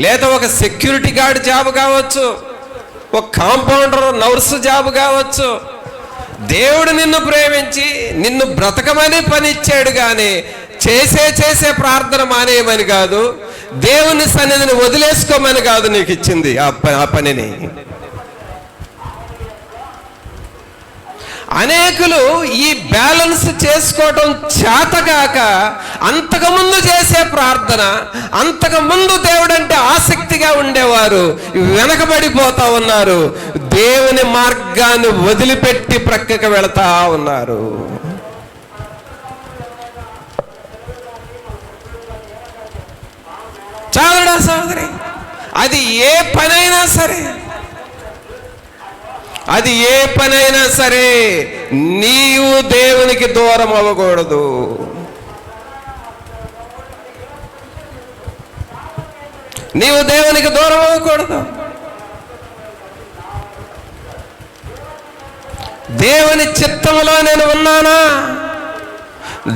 లేదా ఒక సెక్యూరిటీ గార్డ్ జాబ్ కావచ్చు, ఒక కాంపౌండర్ నర్సు జాబ్ కావచ్చు. దేవుడు నిన్ను ప్రేమించి నిన్ను బ్రతకమని పని ఇచ్చాడు, కానీ చేసే ప్రార్థన మానేయమని కాదు, దేవుని సన్నిధిని వదిలేసుకోమని కాదు నీకు ఇచ్చింది ఆ పనిని. అనేకులు ఈ బ్యాలెన్స్ చేసుకోవటం చేతగాక అంతకుముందు చేసే ప్రార్థన, అంతకుముందు దేవుడంటే ఆసక్తిగా ఉండేవారు వెనకబడిపోతా ఉన్నారు, దేవుని మార్గాన్ని వదిలిపెట్టి ప్రక్కకి వెళతా ఉన్నారు. చాలుడా సోదరి, అది ఏ పనైనా సరే, అది ఏ పనైనా సరే, నీవు దేవునికి దూరం అవ్వకూడదు. నీవు దేవునికి దూరం అవ్వకూడదు. దేవుని చిత్తములో నేను ఉన్నానా,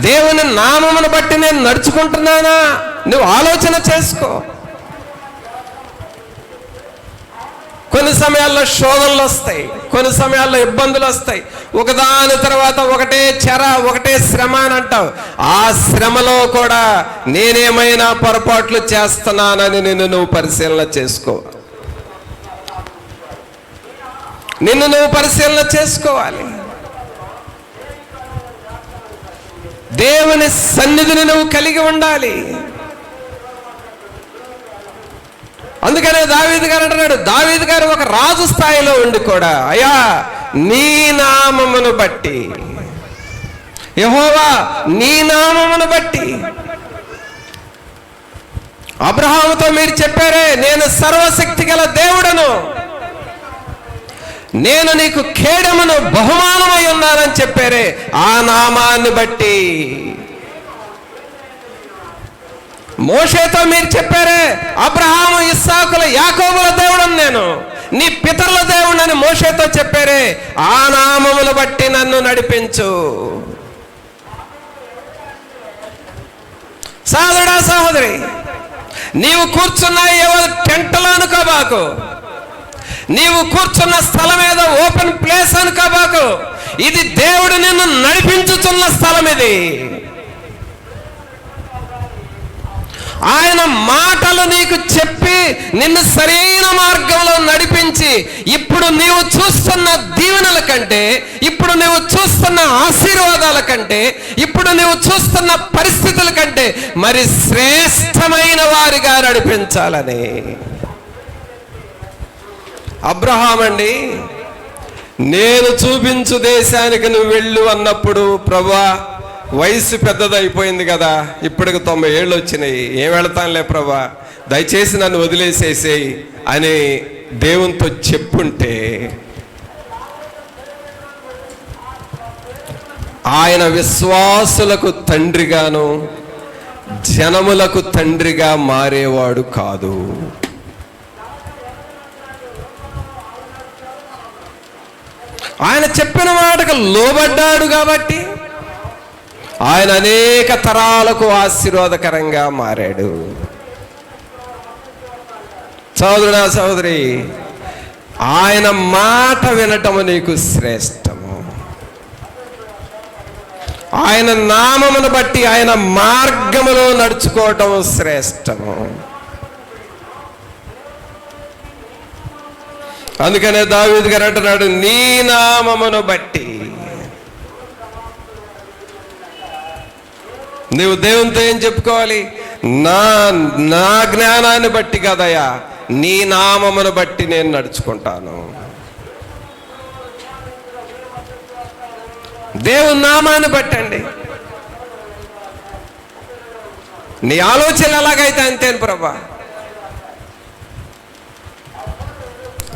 దేవుని నామమును బట్టి నేను నడుచుకుంటున్నానా, నువ్వు ఆలోచన చేసుకో. కొన్ని సమయాల్లో శోధనలు వస్తాయి, కొన్ని సమయాల్లో ఇబ్బందులు వస్తాయి, ఒకదాని తర్వాత ఒకటే చెర, ఒకటే శ్రమ అని అంటావు. ఆ శ్రమలో కూడా నేనేమైనా పొరపాట్లు చేస్తున్నానని నిన్ను నువ్వు పరిశీలన చేసుకో. నిన్ను నువ్వు పరిశీలన చేసుకోవాలి. దేవుని సన్నిధిని నువ్వు కలిగి ఉండాలి. అందుకనే దావీదు గారు అంటున్నాడు, దావీదు గారు ఒక రాజు స్థాయిలో ఉండి కూడా, అయ్యా నీ నామమును బట్టి, యెహోవా నీ నామమును బట్టి. అబ్రహాముతో మీరు చెప్పారే, నేను సర్వశక్తి గల దేవుడను, నేను నీకు ఖేడమును బహుమానమై ఉన్నానని చెప్పారే, ఆ నామాన్ని బట్టి. మోషేతో మీరు చెప్పారే, అబ్రహాము ఇస్సాకుల యాకోబుల దేవుడని, నేను నీ పితరుల దేవుడని మోషేతో చెప్పారే, ఆ నామమును బట్టి నన్ను నడిపించు. సహోదరుడా సహోదరి, నీవు కూర్చున్న ఎవరు టెంట్లో అనుకోబాకు, నీవు కూర్చున్న స్థలం ఏదో ఓపెన్ ప్లేస్ అనుకోబాకు, ఇది దేవుడు నిన్ను నడిపించుచున్న స్థలం. ఇది ఆయన మాటలు నీకు చెప్పి నిన్ను సరైన మార్గంలో నడిపించి, ఇప్పుడు నీవు చూస్తున్న దీవెనల కంటే, ఇప్పుడు నీవు చూస్తున్న ఆశీర్వాదాల కంటే, ఇప్పుడు నీవు చూస్తున్న పరిస్థితుల కంటే మరి శ్రేష్టమైన వారిగా నడిపించాలని. అబ్రహాం అండి, నేను చూపించు దేశానికి నువ్వు వెళ్ళు అన్నప్పుడు, ప్రభువా వయసు పెద్దదైపోయింది కదా, ఇప్పటికి 90 ఏళ్ళు వచ్చినాయి, ఏం వెళతానులే ప్రభా, దయచేసి నన్ను వదిలేసేసేయి అని దేవునితో చెప్పుంటే, ఆయన విశ్వాసులకు తండ్రిగాను జనములకు తండ్రిగా మారేవాడు కాదు. ఆయన చెప్పిన మాటకు లోబడ్డాడు కాబట్టి ఆయన అనేక తరాలకు ఆశీర్వాదకరంగా మారాడు. సోదరుడా సోదరి, ఆయన మాట వినటము నీకు శ్రేష్టము. ఆయన నామమును బట్టి ఆయన మార్గములో నడుచుకోవటం శ్రేష్టము. అందుకనే దావీదు గారు అంటున్నాడు, నీ నామమును బట్టి. నీవు దేవునితో ఏం చెప్పుకోవాలి? నా నా జ్ఞానాన్ని బట్టి కదయ్యా, నీ నామమును బట్టి నేను నడుచుకుంటాను. దేవుని నామాన్ని బట్టండి. నీ ఆలోచన ఎలాగైతే అంతేను ప్రభా.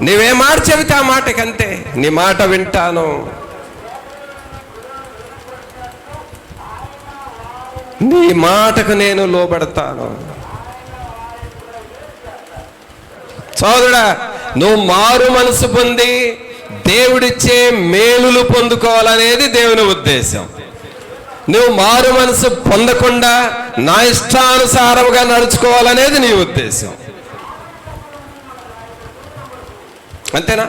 నీవే మాట చెబితే ఆ మాటకి అంతే. నీ మాట వింటాను. నీ మాటకు నేను లోబడతాను. సోదరుడా, నువ్వు మారు మనసు పొంది దేవుడిచ్చే మేలులు పొందుకోవాలనేది దేవుని ఉద్దేశం. నువ్వు మారు మనసు పొందకుండా నా ఇష్టానుసారముగా నడుచుకోవాలనేది నీ ఉద్దేశం. అంతేనా?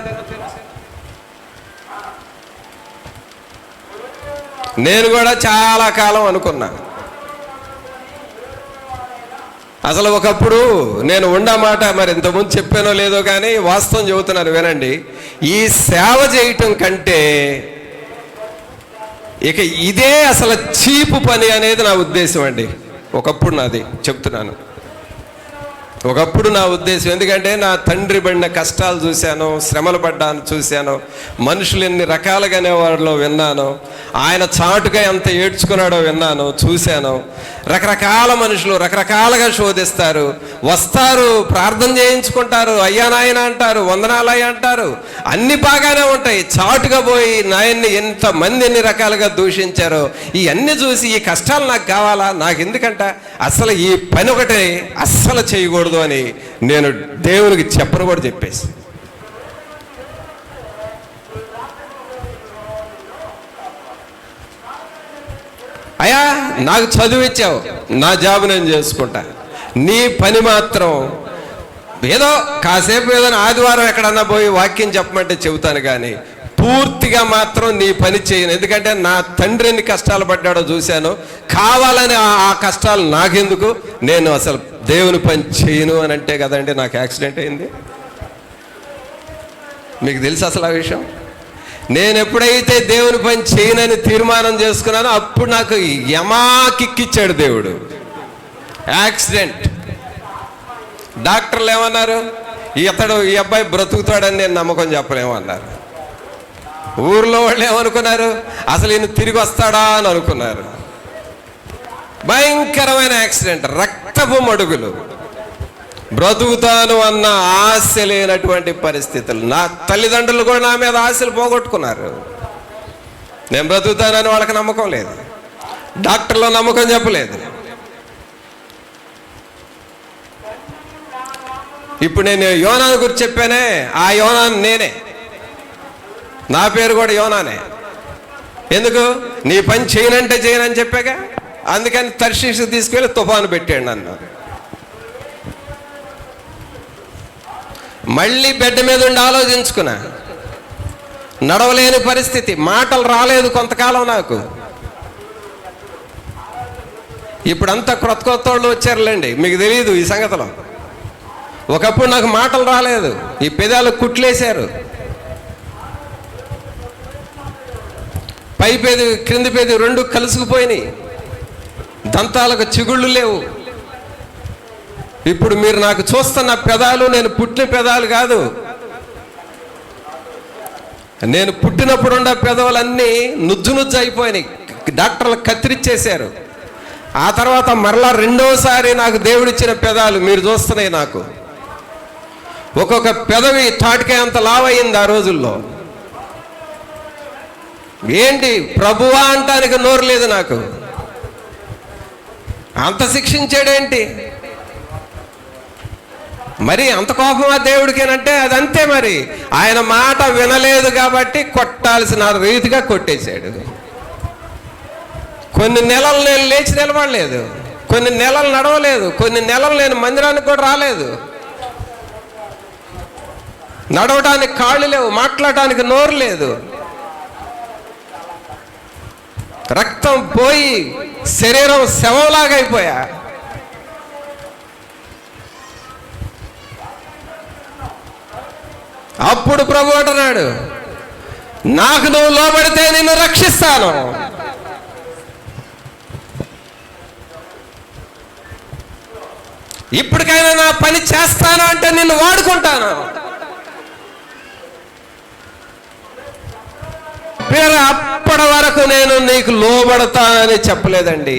నేను కూడా చాలా కాలం అనుకున్నా. అసలు ఒకప్పుడు నేను ఉండమాట, మరి ఇంతకుముందు చెప్పానో లేదో కానీ వాస్తవం చెబుతున్నారు వినండి. ఈ సేవ చేయటం కంటే ఇక ఇదే అసలు చీపు పని అనేది నా ఉద్దేశం అండి. ఒకప్పుడు నాది చెప్తున్నాను. ఒకప్పుడు నా ఉద్దేశం. ఎందుకంటే నా తండ్రి పడిన కష్టాలు చూశాను, శ్రమలు పడ్డాను చూశాను, మనుషులు ఎన్ని రకాలుగానే వారిలో విన్నాను, ఆయన చాటుగా ఎంత ఏడ్చుకున్నాడో విన్నాను, చూశాను. రకరకాల మనుషులు రకరకాలుగా శోధిస్తారు, వస్తారు, ప్రార్థన చేయించుకుంటారు, అయ్యా నాయన అంటారు, వందనాలయ్య అంటారు, అన్ని బాగానే ఉంటాయి. చాటుగా పోయి నాయన్ని ఎంతమంది ఎన్ని రకాలుగా దూషించారో ఇవన్నీ చూసి ఈ కష్టాలు నాకు కావాలా, నాకు ఎందుకంట, అసలు ఈ పని ఒకటే అస్సలు చేయకూడదు అని నేను దేవునికి చెప్పను కూడా చెప్పేసి. అయ్యా నాకు చదువు ఇచ్చావు, నా జాబ్ నేను చేసుకుంటా, నీ పని మాత్రం ఏదో కాసేపు ఏదైనా ఆదివారం ఎక్కడన్నా పోయి వాక్యం చెప్పమంటే చెబుతాను, కానీ పూర్తిగా మాత్రం నీ పని చేయను. ఎందుకంటే నా తండ్రి ఎన్ని కష్టాలు పడ్డాడో చూశాను, కావాలని ఆ కష్టాలు నాకెందుకు, నేను అసలు దేవుని పని చేయను అని అంటే కదండి నాకు యాక్సిడెంట్ అయింది. మీకు తెలుసు అసలు ఆ విషయం? నేను ఎప్పుడైతే దేవుని పని చేయనని తీర్మానం చేసుకున్నానో అప్పుడు నాకు యమా కిక్కిచ్చాడు దేవుడు. యాక్సిడెంట్. డాక్టర్లు ఏమన్నారు, ఈ అబ్బాయి బ్రతుకుతాడని నేను నమ్మకం చెప్పలేమన్నారు. ఊర్లో వాళ్ళు ఏమనుకున్నారు, అసలు ఈయన తిరిగి వస్తాడా అని అనుకున్నారు. భయంకరమైన యాక్సిడెంట్, రక్తపు మడుగులు, బ్రతుకుతాను అన్న ఆశ లేనటువంటి పరిస్థితులు. నా తల్లిదండ్రులు కూడా నా మీద ఆశలు పోగొట్టుకున్నారు. నేను బ్రతుకుతానని వాళ్ళకి నమ్మకం లేదు, డాక్టర్లో నమ్మకం చెప్పలేదు. ఇప్పుడు నేను యోనాను గురించి చెప్పానే, ఆ యోనాను నేనే. నా పేరు కూడా యోనానే. ఎందుకు? నీ పని చేయనంటే చేయనని చెప్పాగా, అందుకని తర్షీషు తీసుకెళ్ళి తుఫాను పెట్టాడు నన్ను. మళ్ళీ బెడ్ మీద ఉండి ఆలోచించుకున్నా, నడవలేని పరిస్థితి, మాటలు రాలేదు కొంతకాలం నాకు. ఇప్పుడంతా కొత్త కొత్త వాళ్ళు వచ్చారులేండి, మీకు తెలియదు ఈ సంగతిలో. ఒకప్పుడు నాకు మాటలు రాలేదు, ఈ పెదాలు కుట్లేశారు, పై పేది క్రింది పేది రెండు కలుసుకుపోయినాయి, దంతాలకు చిగుళ్ళు లేవు. ఇప్పుడు మీరు నాకు చూస్తున్న పెదాలు నేను పుట్టిన పెదాలు కాదు, నేను పుట్టినప్పుడు ఉన్న పెదవులన్నీ నుజ్జు నుజ్జు అయిపోయినాయి, డాక్టర్లు కత్తిరించేశారు. ఆ తర్వాత మరలా రెండోసారి నాకు దేవుడిచ్చిన పెదాలు మీరు చూస్తున్నాయి. నాకు ఒక్కొక్క పెదవి తాటికాయ అంత లావయింది ఆ రోజుల్లో. ఏంటి ప్రభువా అంటానికి నోరు లేదు నాకు. అంత శిక్షించాడేంటి మరి? అంత కోపమా దేవుడికేనంటే అదంతే మరి. ఆయన మాట వినలేదు కాబట్టి కొట్టాల్సిన రీతిగా కొట్టేశాడు. కొన్ని నెలలు నేను లేచి నిలబడలేదు, కొన్ని నెలలు నడవలేదు, కొన్ని నెలలు నేను మందిరానికి కూడా రాలేదు. నడవడానికి కాళ్ళు లేవు, మాట్లాడటానికి నోరు లేదు. రక్తం పోయి శరీరం శవంలాగా అయిపోయా. అప్పుడు ప్రభు అంటున్నాడు, నాకు నువ్వు లోబడితే నిన్ను రక్షిస్తాను. ఇప్పటికైనా నా పని చేస్తాను అంటే నిన్ను వాడుకుంటాను. అప్పటి వరకు నేను నీకు లోబడతానని చెప్పలేదండి.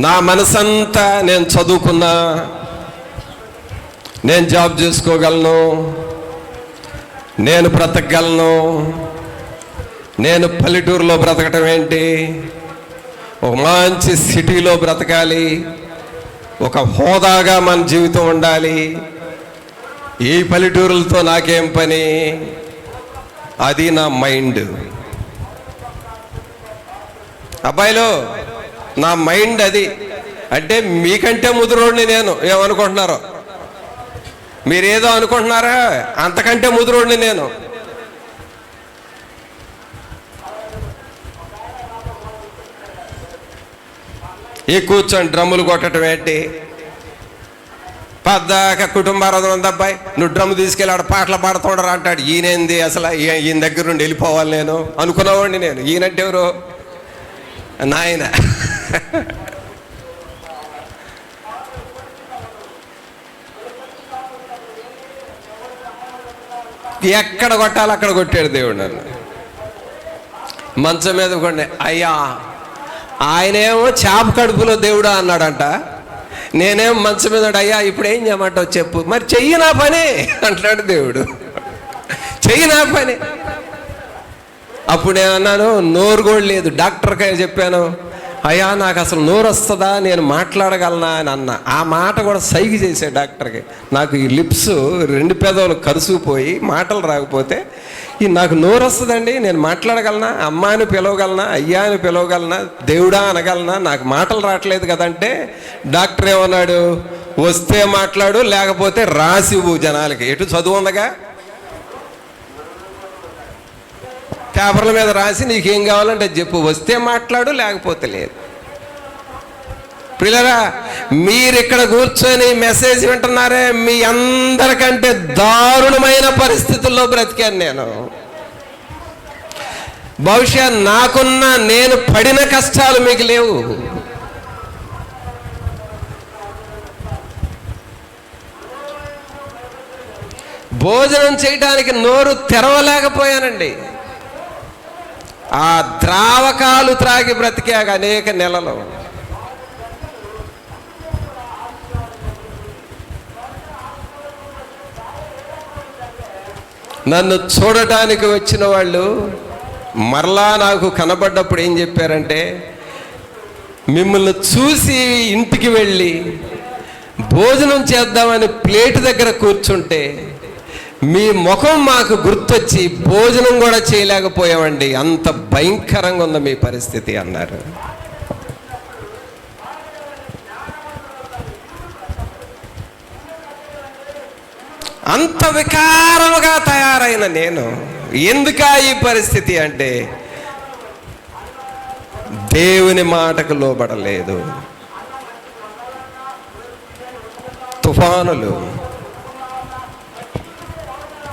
నా మనసంతా నేను చదువుకున్నా, నేను జాబ్ చేసుకోగలను, నేను బ్రతకగలను, నేను పల్లెటూరులో బ్రతకటం ఏంటి, ఒక మంచి సిటీలో బ్రతకాలి, ఒక హోదాగా మన జీవితం ఉండాలి, ఈ పల్లెటూరులతో నాకేం పని, అది నా మైండ్. అబ్బాయిలో నా మైండ్ అది. అంటే మీకంటే ముదురోడిని నేను. ఏమనుకుంటున్నారో మీరేదో అనుకుంటున్నారా? అంతకంటే ముదురోడిని నేను. ఈ కూర్చొని డ్రమ్ములు కొట్టడం ఏంటి, పద్దాక కుటుంబారాధన ఉంది, అబ్బాయి నువ్వు డ్రమ్ము తీసుకెళ్ళి ఆడ పాటలు పాడుతుండరు అంటాడు. ఈయనేంది అసలు, ఈయన దగ్గర నుండి వెళ్ళిపోవాలి నేను అనుకునేవాడిని నేను. ఈయనంటే ఎవరు? నాయన. ఎక్కడ కొట్టాలి అక్కడ కొట్టాడు దేవుడు నన్ను. మంచం మీద కొండే అయ్యా, ఆయనేమో చేప కడుపులో దేవుడా అన్నాడంట, నేనేం మంచం మీద అయ్యా ఇప్పుడు ఏం చేయమంటావు చెప్పు. మరి చెయ్యి నా పని అంటాడు దేవుడు. చెయ్యి నా పని. అప్పుడు నేను అన్నాను, నోరు కూడా లేదు. డాక్టర్కి చెప్పాను, అయ్యా నాకు అసలు నోరు వస్తుందా, నేను మాట్లాడగలనా అని అన్నా. ఆ మాట కూడా సైగ చేసే డాక్టర్కి. నాకు ఈ లిప్స్ 2 పెదవులు కరుసుకుపోయి మాటలు రాకపోతే నాకు నోరు వస్తుందండి, నేను మాట్లాడగలనా, అమ్మ అని పిలవగలనా, అయ్యా అని పిలవగలనా, దేవుడా అనగలనా, నాకు మాటలు రావట్లేదు కదంటే డాక్టర్ ఏమన్నాడు, వస్తే మాట్లాడు లేకపోతే రాసివు జనాలకి. ఎటు చదువు ఉందగా, పేపర్ల మీద రాసి నీకేం కావాలంటే చెప్పు, వస్తే మాట్లాడు లేకపోతే లేదు. ప్రియులారా, మీరు ఇక్కడ కూర్చొని మెసేజ్ వింటున్నారే, మీ అందరికంటే దారుణమైన పరిస్థితుల్లో బ్రతికాను నేను. బహుశా నాకున్న నేను పడిన కష్టాలు మీకు లేవు. భోజనం చేయడానికి నోరు తెరవలేకపోయానండి. ఆ ద్రావకాలు త్రాగి బ్రతికాక అనేక నెలలు. నన్ను చూడటానికి వచ్చిన వాళ్ళు మరలా నాకు కనబడ్డప్పుడు ఏం చెప్పారంటే, మిమ్మల్ని చూసి ఇంటికి వెళ్ళి భోజనం చేద్దామని ప్లేట్ దగ్గర కూర్చుంటే మీ ముఖం మాకు గుర్తొచ్చి భోజనం కూడా చేయలేకపోయామండి, అంత భయంకరంగా ఉంది మీ పరిస్థితి అన్నారు. అంత వికారముగా తయారైన నేను ఎందుకా ఈ పరిస్థితి అంటే, దేవుని మాటకు లోబడలేదు. తుఫానులు,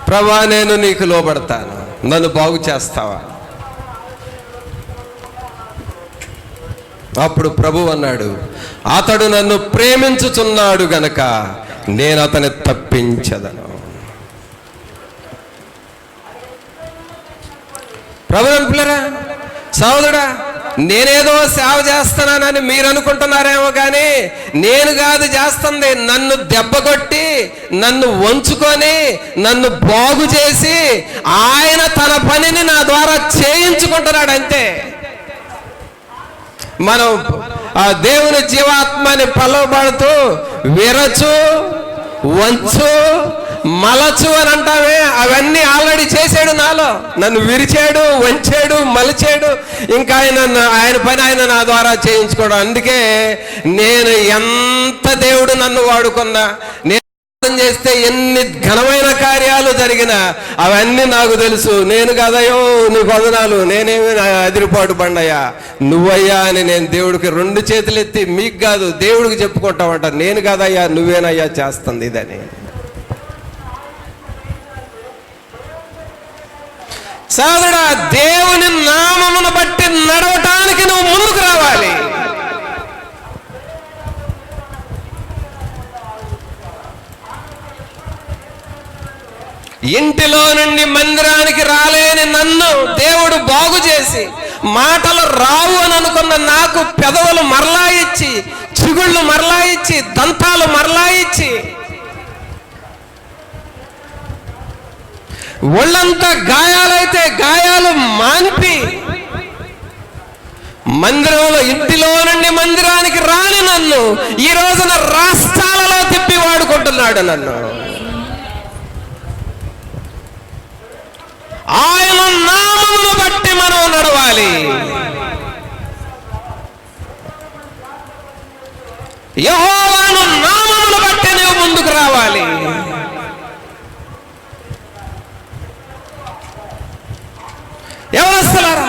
ప్రభా నేను నీకు లోబడతాను, నన్ను బాగు చేస్తావా? అప్పుడు ప్రభు అన్నాడు, అతడు నన్ను ప్రేమించుచున్నాడు గనక నేను అతన్ని తప్పించదను. ప్రభు పిల్లరా, సోదరుడా, నేనేదో సేవ చేస్తున్నానని మీరు అనుకుంటున్నారేమో, కానీ నేను కాదు చేస్తుంది. నన్ను దెబ్బ కొట్టి, నన్ను వంచుకొని, నన్ను బాగు చేసి ఆయన తన పనిని నా ద్వారా చేయించుకుంటున్నాడు అంతే. మనం ఆ దేవుని జీవాత్మని పలవబడుతూ విరచు, వంచు, మలచు అని అంటామే, అవన్నీ ఆల్రెడీ చేశాడు నాలో. నన్ను విరిచాడు, వంచాడు, మలిచాడు. ఇంకా ఆయన పని ఆయన నా ద్వారా చేయించుకోవడం. అందుకే నేను ఎంత దేవుడు నన్ను వాడుకున్నా, నేను చేస్తే ఎన్ని ఘనమైన కార్యాలు జరిగినా అవన్నీ నాకు తెలుసు. నేను కదయో నీకు వందనాలు, నేనేమి అదిరిపాటు బండయ్యా, నువ్వయ్యా అని నేను దేవుడికి 2 చేతులు ఎత్తి, మీకు కాదు దేవుడికి చెప్పుకుంటామంట, నేను కదయ్యా నువ్వేనయ్యా చేస్తుంది ఇదని. సోదరుడా, దేవుని నామమును బట్టి నడవటానికి నువ్వు ముందుకు రావాలి. ఇంటిలో నుండి మందిరానికి రాలేని నన్ను దేవుడు బాగు చేసి, మాటలు రావు అని అనుకున్న నాకు పెదవులు మరలా ఇచ్చి, చిగుళ్ళు మరలా ఇచ్చి, దంతాలు మరలా ఇచ్చి, ఒళ్ళంతా గాయాలైతే గాయాలు మాన్పి, మందిరంలో ఇంటిలో నుండి మందిరానికి రాని నన్ను ఈ రోజున రాష్ట్రాలలో తిప్పి వాడుకుంటున్నాడు నన్ను. ఆయన నామమును బట్టి మనం నడవాలి. యెహోవాను నామమును బట్టి నువ్వు ముందుకు రావాలి. ఎవరొస్తున్నారా?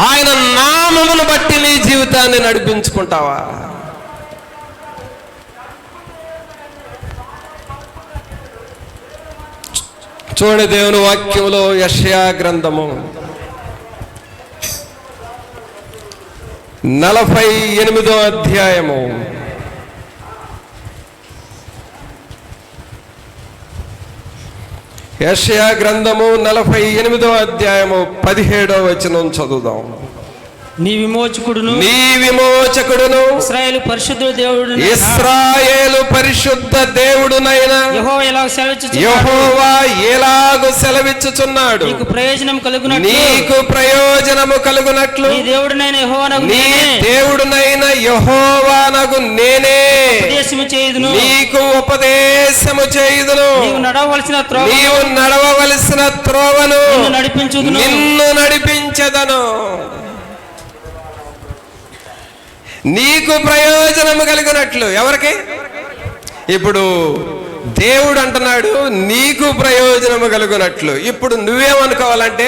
ఆయన నామమును బట్టి నీ జీవితాన్ని నడిపించుకుంటావా? చూడండి దేవుని వాక్యంలో యెషయా గ్రంథము 48వ అధ్యాయము యెషయా గ్రంథము 48వ అధ్యాయము 17వ వచనం చదువుదాం. నీ విమోచకుడును ఇశ్రాయేలు పరిశుద్ధ దేవుడునైన యెహోవా ఎలాగూ సెలవిచ్చుచున్నాడు. నీకు ప్రయోజనము కలుగునట్లు నీ దేవుడునైన యెహోవానగు నేనే నీకు ఉపదేశము చేయుదును. నీవు నడవవలసిన త్రోవను నిన్ను నడిపించెదను. నీకు ప్రయోజనము కలిగినట్లు. ఎవరికి? ఇప్పుడు దేవుడు అంటున్నాడు నీకు ప్రయోజనము కలుగునట్లు. ఇప్పుడు నువ్వేమనుకోవాలంటే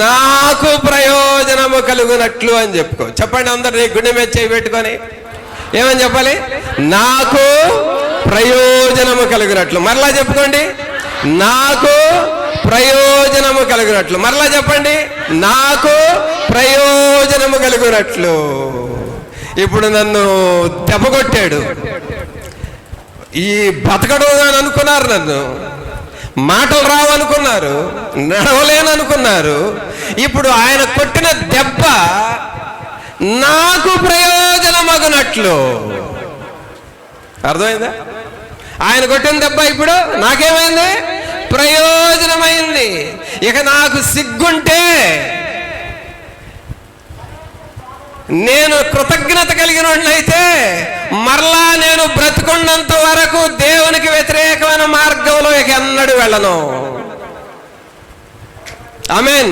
నాకు ప్రయోజనము కలుగునట్లు అని చెప్పుకో. చెప్పండి అందరు, నీ గుండె మీద చేయి పెట్టుకొని ఏమని చెప్పాలి? నాకు ప్రయోజనము కలిగినట్లు. మరలా చెప్పుకోండి, నాకు ప్రయోజనము కలిగినట్లు. మరలా చెప్పండి, నాకు ప్రయోజనము కలిగినట్లు. ఇప్పుడు నన్ను దెబ్బకొట్టాడు, ఈ బతకడం అని అనుకున్నారు, నన్ను మాటలు రావనుకున్నారు, నడవలేననుకున్నారు. ఇప్పుడు ఆయన కొట్టిన దెబ్బ నాకు ప్రయోజనమగునట్లు. అర్థమైందా? ఆయన కొట్టిన దెబ్బ ఇప్పుడు నాకేమైంది? ప్రయోజనమైంది. ఇక నాకు సిగ్గుంటే, నేను కృతజ్ఞత కలిగిన వాడినైతే మరలా నేను బ్రతుకున్నంత వరకు దేవునికి వ్యతిరేకమైన మార్గంలో ఇక ఎన్నడూ వెళ్ళను. ఆమేన్.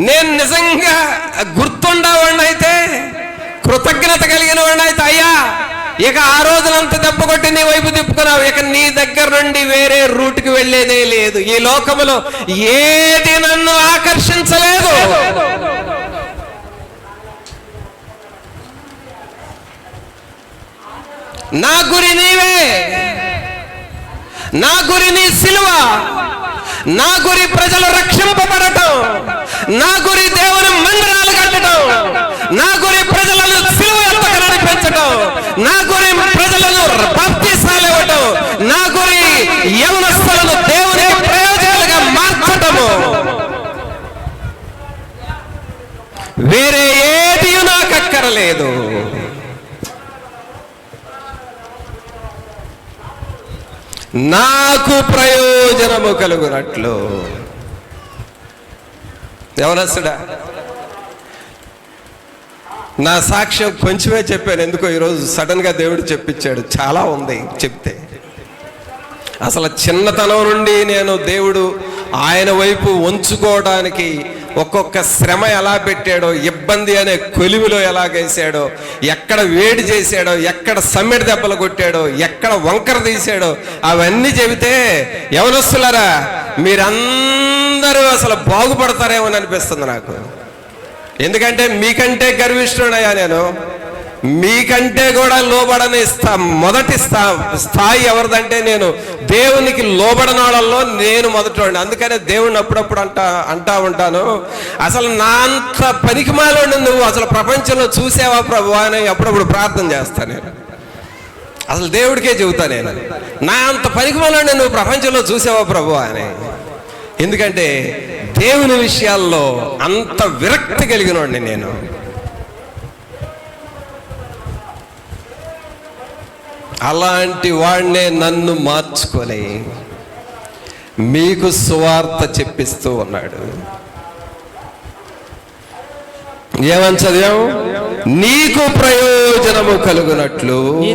నేను నిజంగా గుర్తుండేవాడినైతే, కృతజ్ఞత కలిగిన వాడినైతే, అయ్యా ఇక ఆ రోజునంత దెబ్బ కొట్టి నీ వైపు తిప్పుకున్నావు, ఇక నీ దగ్గర నుండి వేరే రూట్కి వెళ్ళేదే లేదు. ఈ లోకములో ఏది నన్ను ఆకర్షించలేదు. నా గురి నీవే, నా గురి నీ సిలువ, నా గురి ప్రజలు రక్షింపబడటం, నా గురి దేవుని మందిరాలు కట్టడం, నా గురి ప్రజలను సిలువ ఎత్తక నడిపించడం, నా గురి ప్రజలను బాప్తిసాలు ఇవ్వటం, నా గురి యవనస్తులను దేవునికి ప్రయోజనాలుగా మార్చటము. వేరే ఏది నాకు అక్కరలేదు. నాకు ప్రయోజనము కలుగునట్లు. యవనస్తుడా, నా సాక్ష్యం కొంచెమే చెప్పాను. ఎందుకో ఈరోజు సడన్గా దేవుడు చెప్పించాడు. చాలా ఉంది చెప్తే. అసలు చిన్నతనం నుండి నేను దేవుడు ఆయన వైపు ఉంచుకోవడానికి ఒక్కొక్క శ్రమ ఎలా పెట్టాడో, ఇబ్బంది అనే కొలివిలో ఎలాగేసాడో, ఎక్కడ వేడి చేశాడో, ఎక్కడ సమ్మెడి దెబ్బలు కొట్టాడో, ఎక్కడ వంకర తీసాడో అవన్నీ చెబితే యవనస్తులారా మీరందరూ అసలు బాగుపడతారేమో అనిపిస్తుంది నాకు. ఎందుకంటే మీకంటే గర్విష్ఠుడయ్యా నేను. మీకంటే కూడా లోబడని మొదటి స్థాయి ఎవరిదంటే నేను దేవునికి లోబడని వాళ్ళల్లో నేను మొదటి. అందుకనే దేవుడిని అప్పుడప్పుడు అంటా ఉంటాను, అసలు నా అంత పనికిమాలోని నువ్వు అసలు ప్రపంచంలో చూసావా ప్రభు అని అప్పుడప్పుడు ప్రార్థన చేస్తాను నేను. అసలు దేవుడికే చెబుతా నేను, నా అంత పనికిమాలని నువ్వు ప్రపంచంలో చూసావా ప్రభు అని. ఎందుకంటే దేవుని విషయాల్లో అంత విరక్తి కలిగినోడిని నేను. అలాంటి వాడినే నన్ను మార్చుకొని మీకు సువార్త చెప్పిస్తూ ఉన్నాడు. ఏమని చదివాము? నీకు ప్రయోజనము కలుగునట్లు నీ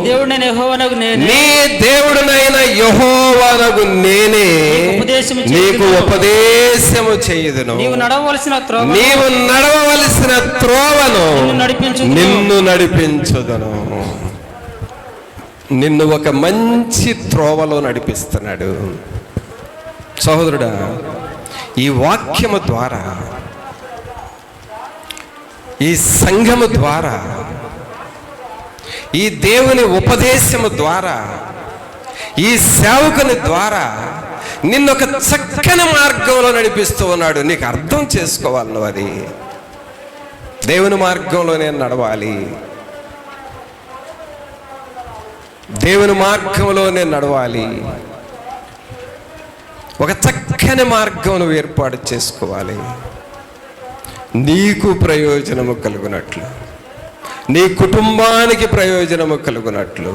దేవుడునైన యెహోవానగు నేనే నీకు ఉపదేశము చేయుదును. నీవు నడవవలసిన త్రోవను నిన్ను నడిపించుదును. నిన్ను ఒక మంచి త్రోవలో నడిపిస్తున్నాడు. సహోదరుడా, ఈ వాక్యము ద్వారా, ఈ సంఘము ద్వారా, ఈ దేవుని ఉపదేశము ద్వారా, ఈ సేవకుని ద్వారా నిన్ను ఒక చక్కని మార్గంలో నడిపిస్తూ ఉన్నాడు. నీకు అర్థం చేసుకోవాలి. నువ్వు అది దేవుని మార్గంలో నేను నడవాలి, దేవుని మార్గంలో నేను నడవాలి. ఒక చక్కని మార్గం నువ్వు ఏర్పాటు చేసుకోవాలి. నీకు ప్రయోజనము కలుగునట్లు, నీ కుటుంబానికి ప్రయోజనము కలుగునట్లు.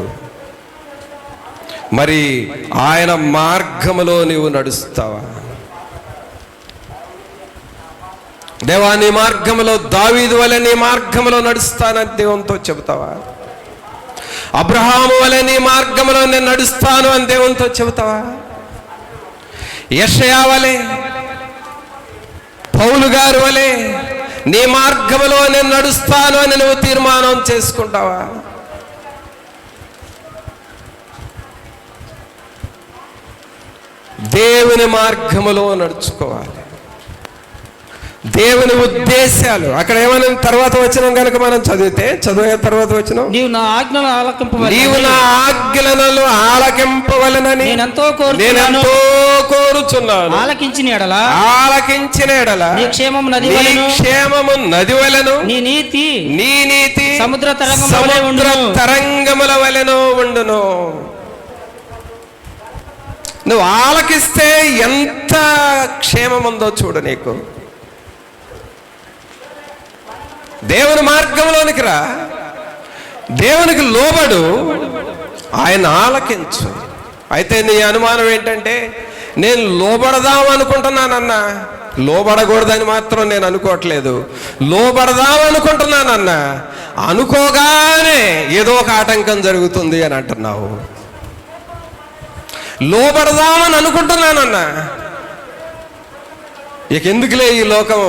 మరి ఆయన మార్గములో నీవు నడుస్తావా? దేవా, నీ మార్గములో దావీదు వలె నీ మార్గములో నడుస్తానని దేవునితో చెబుతావా? అబ్రహాము వలె నీ మార్గములో నేను నడుస్తాను అని దేవునితో చెబుతావా? యెషయా వలె, పౌలు గారు వలె నీ మార్గములో నేను నడుస్తాను అని నువ్వు తీర్మానం చేసుకుంటావా? దేవుని మార్గములో నడుచుకోవాలి. దేవుని ఉద్దేశాలు అక్కడ ఏమైనా తర్వాత వచ్చిన కనుక మనం చదివే తర్వాత వచ్చిన నీవు నా ఆజ్ఞలను ఆలకింపవలెనని నేనెంతో కోరుచున్నాను. ఆలకించిన ఎడల నీ క్షేమము నది వలెను, నీ నీతి సముద్ర తరంగముల వలెను ఉండును. నువ్వు ఆలకిస్తే ఎంత క్షేమం ఉందో చూడు. నీకు దేవుని మార్గంలోనికి రా, దేవునికి లోబడు, ఆయన ఆలకించు. అయితే నీ అనుమానం ఏంటంటే, నేను లోబడదాం అనుకుంటున్నానన్నా, లోబడకూడదని మాత్రం నేను అనుకోవట్లేదు, లోబడదాం అనుకుంటున్నానన్నా, అనుకోగానే ఏదో ఒక ఆటంకం జరుగుతుంది అని అంటున్నావు. లోబడదామని అనుకుంటున్నానన్నా, ఇక ఎందుకులే ఈ లోకం,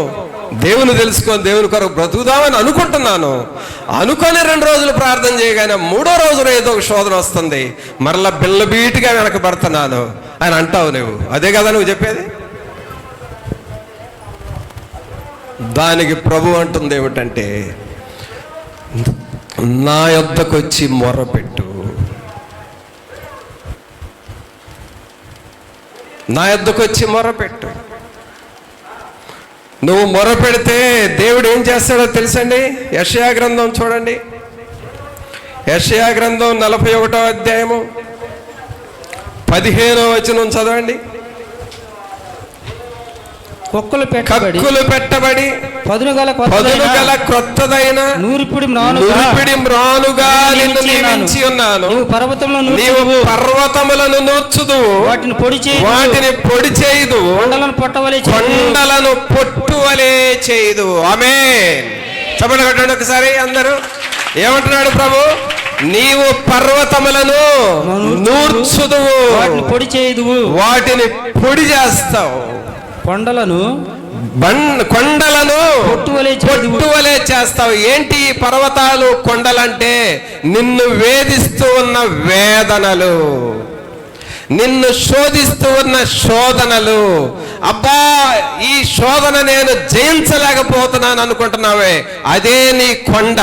దేవుని తెలుసుకొని దేవుని కొరకు బ్రతుకుదామని అనుకుంటున్నాను. అనుకొని 2 రోజులు ప్రార్థన చేయగానే 3వ రోజున ఏదో ఒక శోధన వస్తుంది, మరలా బిల్లబీటిగా వెనకబడుతున్నాను అని అంటావు. నువ్వు అదే కదా నువ్వు చెప్పేది. దానికి ప్రభు అంటుంది ఏమిటంటే, నా యొద్దకు వచ్చి మొర్రపెట్టు, నా యొద్దకు వచ్చి మొర్రపెట్టు. నువ్వు మొరపెడితే దేవుడు ఏం చేస్తాడో తెలుసండి. యెషయా గ్రంథం చూడండి, యెషయా గ్రంథం 41వ అధ్యాయము 15వ వచనం చదవండి. కక్కులు పెట్టబడి పదును గల క్రొత్తదైన నూర్పిడి మ్రానుగా నిన్ను నియమించి ఉన్నాను. నీవు పర్వతములను నూర్చుదువు, వాటిని పొడి చేయుదు, కొండలను పొట్టువలే చేయుదు. ఆమేన్. చెప్పండి కొట్టండి ఒకసారి అందరూ. ఏమంటున్నాడు ప్రభు? నీవు పర్వతములను నూర్చుదువు, వాటిని పొడి చేస్తావు, కొండలను పొట్టువలే చేస్తావు. ఏంటి పర్వతాలు కొండలంటే? నిన్ను వేధిస్తూ ఉన్న వేదనలు, నిన్ను శోధిస్తూ ఉన్న శోధనలు. అబ్బా, ఈ శోధన నేను జయించలేకపోతున్నాను అనుకుంటున్నావే, అదే నీ కొండ.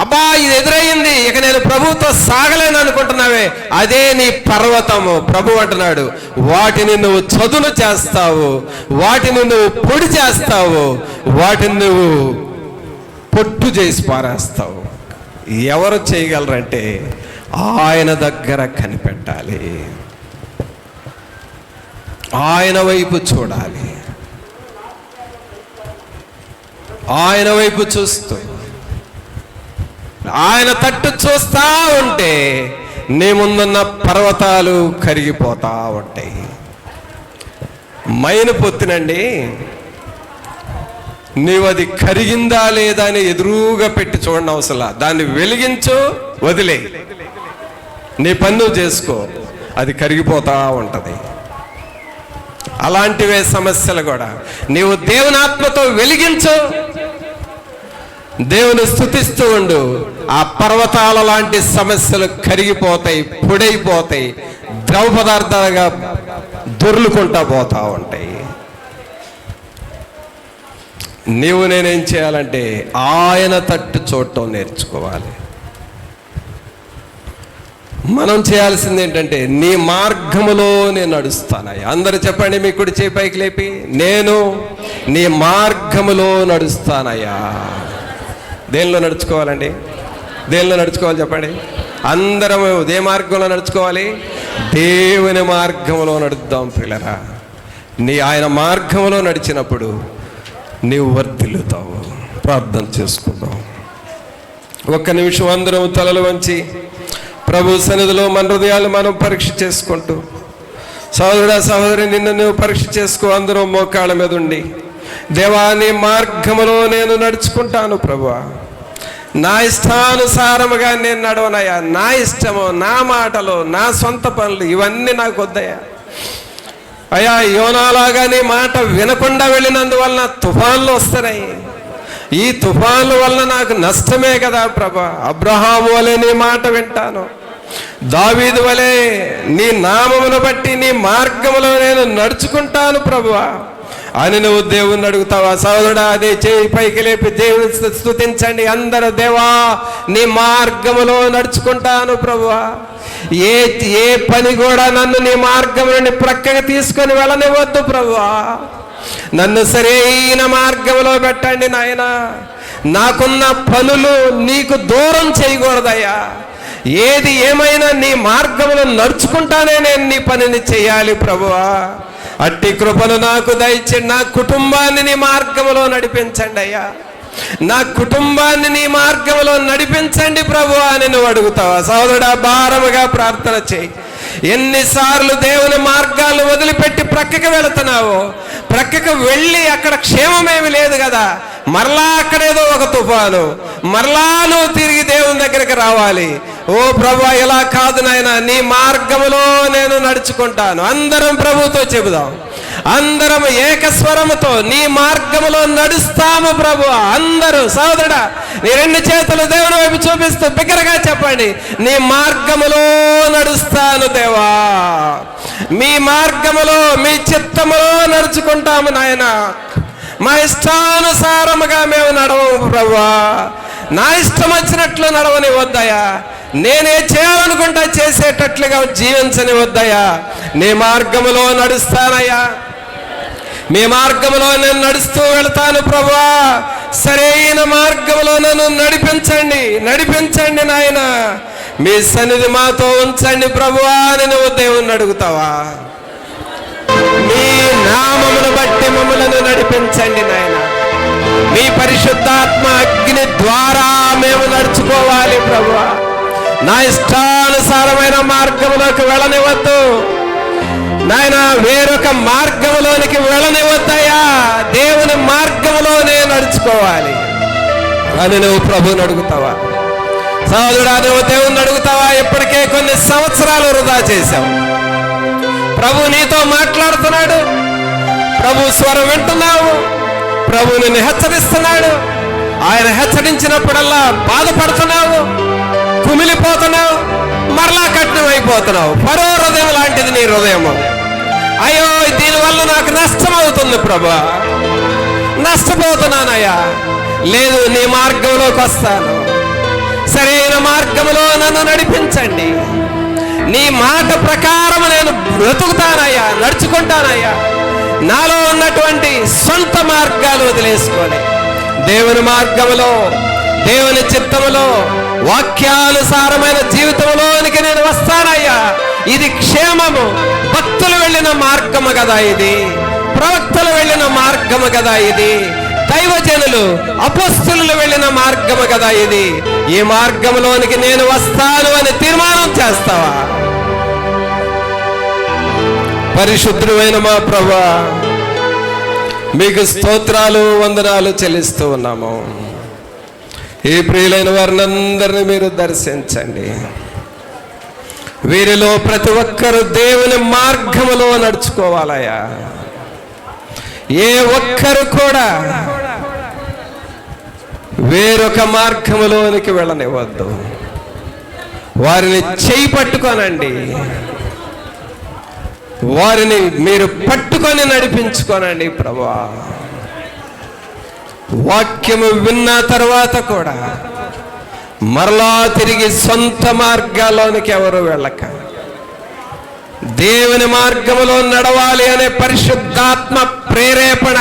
అబ్బా, ఇది ఎదురయ్యింది, ఇక నేను ప్రభువుతో సాగలేను అనుకుంటున్నావే, అదే నీ పర్వతము. ప్రభు అంటున్నాడు, వాటిని నువ్వు చదును చేస్తావు, వాటిని నువ్వు పొడి చేస్తావు, వాటిని నువ్వు పొట్టు చేసి పారేస్తావు. ఎవరు చేయగలరంటే ఆయన దగ్గర కనిపెట్టాలి, ఆయన వైపు చూడాలి. ఆయన వైపు చూస్తూ ఆయన తట్టు చూస్తా ఉంటే నీ ముందున్న పర్వతాలు కరిగిపోతా ఉంటాయి. మైను పొత్తినండి, నీవు అది కరిగిందా లేదా అని ఎదురుగా పెట్టి చూడండి అవసరం, దాన్ని వెలిగించు, వదిలే, నీ పన్ను చేసుకో, అది కరిగిపోతా ఉంటది. అలాంటివే సమస్యలు కూడా. నీవు దేవుని ఆత్మతో వెలిగించు, దేవుని స్తుతిస్తూ ఉండు, ఆ పర్వతాల లాంటి సమస్యలు కరిగిపోతాయి, పొడైపోతాయి, ద్రవ పదార్థాలుగా దొర్లుకుంటా పోతా ఉంటాయి. నీవు నేనేం చేయాలంటే ఆయన తట్టు చూడటం నేర్చుకోవాలి. మనం చేయాల్సింది ఏంటంటే నీ మార్గములో నేను నడుస్తానయ్యా. అందరూ చెప్పండి, మీ కుడి చేయి పైకి లేపి, నేను నీ మార్గములో నడుస్తానయ్యా. దేనిలో నడుచుకోవాలండి? దేనిలో నడుచుకోవాలి చెప్పండి? అందరం ఏ మార్గంలో నడుచుకోవాలి? దేవుని మార్గంలో నడుద్దాం పిల్లరా. ఆయన మార్గంలో నడిచినప్పుడు నీవు వర్ధిల్లుతావు. ప్రార్థన చేసుకుందాం. ఒక్క నిమిషం అందరం తలలు వంచి ప్రభు సన్నిధిలో మన హృదయాలు మనం పరీక్ష చేసుకుంటూ, సహోదరుడా సహోదరి, నిన్ను నువ్వు పరీక్ష చేసుకో. అందరం మోకాళ్ళ మీద ఉండి, దేవా నీ మార్గములో నేను నడుచుకుంటాను ప్రభువా, నా ఇష్టానుసారముగా నేను నడవనయ్యా. నా ఇష్టము, నా మాటలు, నా సొంత పనులు ఇవన్నీ నాకు వద్దయ్యా. అయ్యా, యోనాలాగా నీ మాట వినకుండా వెళ్ళినందువలన తుఫాన్లు వస్తున్నాయి. ఈ తుఫాన్ల వలన నాకు నష్టమే కదా ప్రభా. అబ్రహాము వలె నీ మాట వింటాను, దావీదు వలె నీ నామమును బట్టి నీ మార్గములో నేను నడుచుకుంటాను ప్రభువా అని నువ్వు దేవుణ్ణి అడుగుతావా? సోదరుడా, అదే చేయి పైకి లేపి దేవుని స్తుతించండి అందరూ. దేవా నీ మార్గములో నడుచుకుంటాను ప్రభువా. ఏ పని కూడా నన్ను నీ మార్గం నుండి ప్రక్కగా తీసుకొని వెళ్ళనివద్దు ప్రభువా. నన్ను సరైన మార్గంలో పెట్టండి నాయన. నాకున్న పనులు నీకు దూరం చేయకూడదయ్యా. ఏది ఏమైనా నీ మార్గంలో నడుచుకుంటానే నేను నీ పనిని చేయాలి ప్రభువా. అట్టి కృపను నాకు దయచేయండి. నా కుటుంబాన్ని నీ మార్గంలో నడిపించండి అయ్యా. నా కుటుంబాన్ని నీ మార్గంలో నడిపించండి ప్రభువా అని నువ్వు అడుగుతావా? సోదరుడా, భారముగా ప్రార్థన చేయి. ఎన్నిసార్లు దేవుని మార్గాలను వదిలిపెట్టి ప్రక్కకి వెళుతున్నావో, ప్రక్కకు వెళ్ళి అక్కడ క్షేమమేమి లేదు కదా, మరలా అక్కడేదో ఒక తుఫాను, మరలా నువ్వు తిరిగి దేవుని దగ్గరికి రావాలి. ఓ ప్రభువా, ఇలా కాదు నాయన, నీ మార్గములో నేను నడుచుకుంటాను. అందరం ప్రభుతో చెబుదాం. అందరం ఏకస్వరముతో నీ మార్గములో నడుస్తాము ప్రభువా. అందరూ సోదరుడా, నీ రెండు చేతులు దేవుని వైపు చూపిస్తూ బిగ్గరగా చెప్పండి, నీ మార్గములో నడుస్తాను దేవా. మీ మార్గములో, మీ చిత్తములో నడుచుకుంటాము నాయన. మా ఇష్టానుసారముగా మేము నడవము ప్రభువా. నా ఇష్టం వచ్చినట్లు నడవని వద్దయా. నేనే చేయాలనుకుంటా చేసేటట్లుగా జీవించని వద్దయా. నీ మార్గములో నడుస్తానయ్యా. మీ మార్గములో నేను నడుస్తూ వెళ్తాను ప్రభువా. సరైన మార్గములో నన్ను నడిపించండి, నడిపించండి నాయన. మీ సన్నిధి మాతో ఉంచండి ప్రభువా అని నువ్వు దేవుణ్ణి అడుగుతావా? మీ నామమును బట్టి మమ్మలను నడిపించండి నాయన. మీ పరిశుద్ధాత్మ అగ్ని ద్వారా మేము నడుచుకోవాలి ప్రభువా. నా ఇష్టానుసారమైన మార్గంలోకి వెళ్ళనివద్దు నాయన, వేరొక మార్గంలోనికి వెళ్ళనివద్దయ్యా. దేవుని మార్గంలోనే నడుచుకోవాలి అని నువ్వు ప్రభువుని అడుగుతావా? సోదరుడా, నువ్వు దేవుని అడుగుతావా? ఇప్పటికే కొన్ని సంవత్సరాలు వృధా చేశావు. ప్రభు నీతో మాట్లాడుతున్నాడు, ప్రభు స్వరం వింటున్నావు, ప్రభు నిన్ను హెచ్చరిస్తున్నాడు. ఆయన హెచ్చరించినప్పుడల్లా బాధపడుతున్నావు, కుమిలిపోతున్నావు, మరలా కఠినమైపోతున్నావు. పరో హృదయం లాంటిది నీ హృదయము. అయ్యో, దీనివల్ల నాకు నష్టం అవుతుంది ప్రభా, నష్టపోతున్నానయ్యా. లేదు, నీ మార్గంలోకి వస్తాను, సరైన మార్గంలో నన్ను నడిపించండి. నీ మాట ప్రకారం నేను బ్రతుకుతానయ్యా, నడుచుకుంటానయ్యా. నాలో ఉన్నటువంటి సొంత మార్గాలు వదిలేసుకొని దేవుని మార్గములో, దేవుని చిత్తములో వాక్యానుసారమైన జీవితంలోనికి నేను వస్తానయ్యా. ఇది క్షేమము. భక్తులు వెళ్ళిన మార్గము కదా ఇది, ప్రవక్తలు వెళ్ళిన మార్గము కదా ఇది, దైవజనులు అపొస్తలులు వెళ్ళిన మార్గము కదా ఇది. ఈ మార్గంలోనికి నేను వస్తాను అని తీర్మానం చేస్తావా? పరిశుద్ధుడైన మా ప్రభువా, మీకు స్తోత్రాలు వందనాలు చెల్లిస్తూ ఉన్నాము. ఈ ప్రియులైన వారిని అందరినీ మీరు దర్శించండి. వీరిలో ప్రతి ఒక్కరు దేవుని మార్గములో నడుచుకోవాలయ్యా. ఏ ఒక్కరు కూడా వేరొక మార్గములోనికి వెళ్ళనివ్వద్దు. వారిని చేయి పట్టుకోనండి, వారిని మీరు పట్టుకొని నడిపించుకోనండి ప్రభువా. వాక్యము విన్న తర్వాత కూడా మరలా తిరిగి సొంత మార్గాల్లోనికి ఎవరు వెళ్ళక దేవుని మార్గములో నడవాలి అనే పరిశుద్ధాత్మ ప్రేరేపణ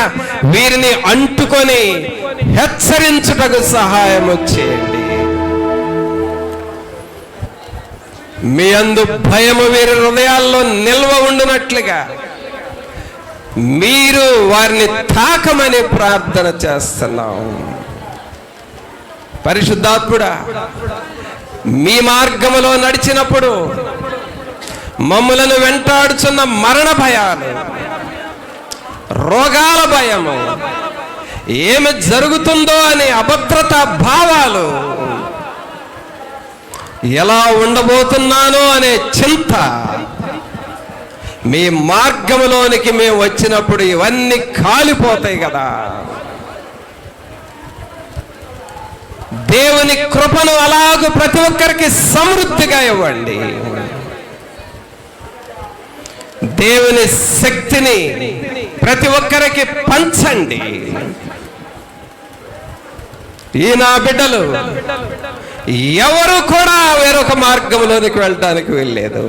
వీరిని అంటుకొని హెచ్చరించుటకు సహాయం చేయండి. మీ అందు భయము వీరి హృదయాల్లో నిల్వ ఉండునట్లుగా మీరు వారిని తాకమని ప్రార్థన చేస్తున్నాం. పరిశుద్ధాత్ముడా, మీ మార్గములో నడిచినప్పుడు మమ్ములను వెంటాడుచున్న మరణ భయాలు, రోగాల భయము, ఏమి జరుగుతుందో అనే అభద్రతా భావాలు, ఎలా ఉండబోతున్నానో అనే చింత, మీ మార్గములోనికి మేము వచ్చినప్పుడు ఇవన్నీ కాలిపోతాయి కదా. దేవుని కృపను అలాగూ ప్రతి ఒక్కరికి సమృద్ధిగా ఇవ్వండి. దేవుని శక్తిని ప్రతి ఒక్కరికి పంచండి. ఈ నా బిడ్డలు ఎవరు కూడా వేరొక మార్గంలోనికి వెళ్ళడానికి వెళ్ళలేదు.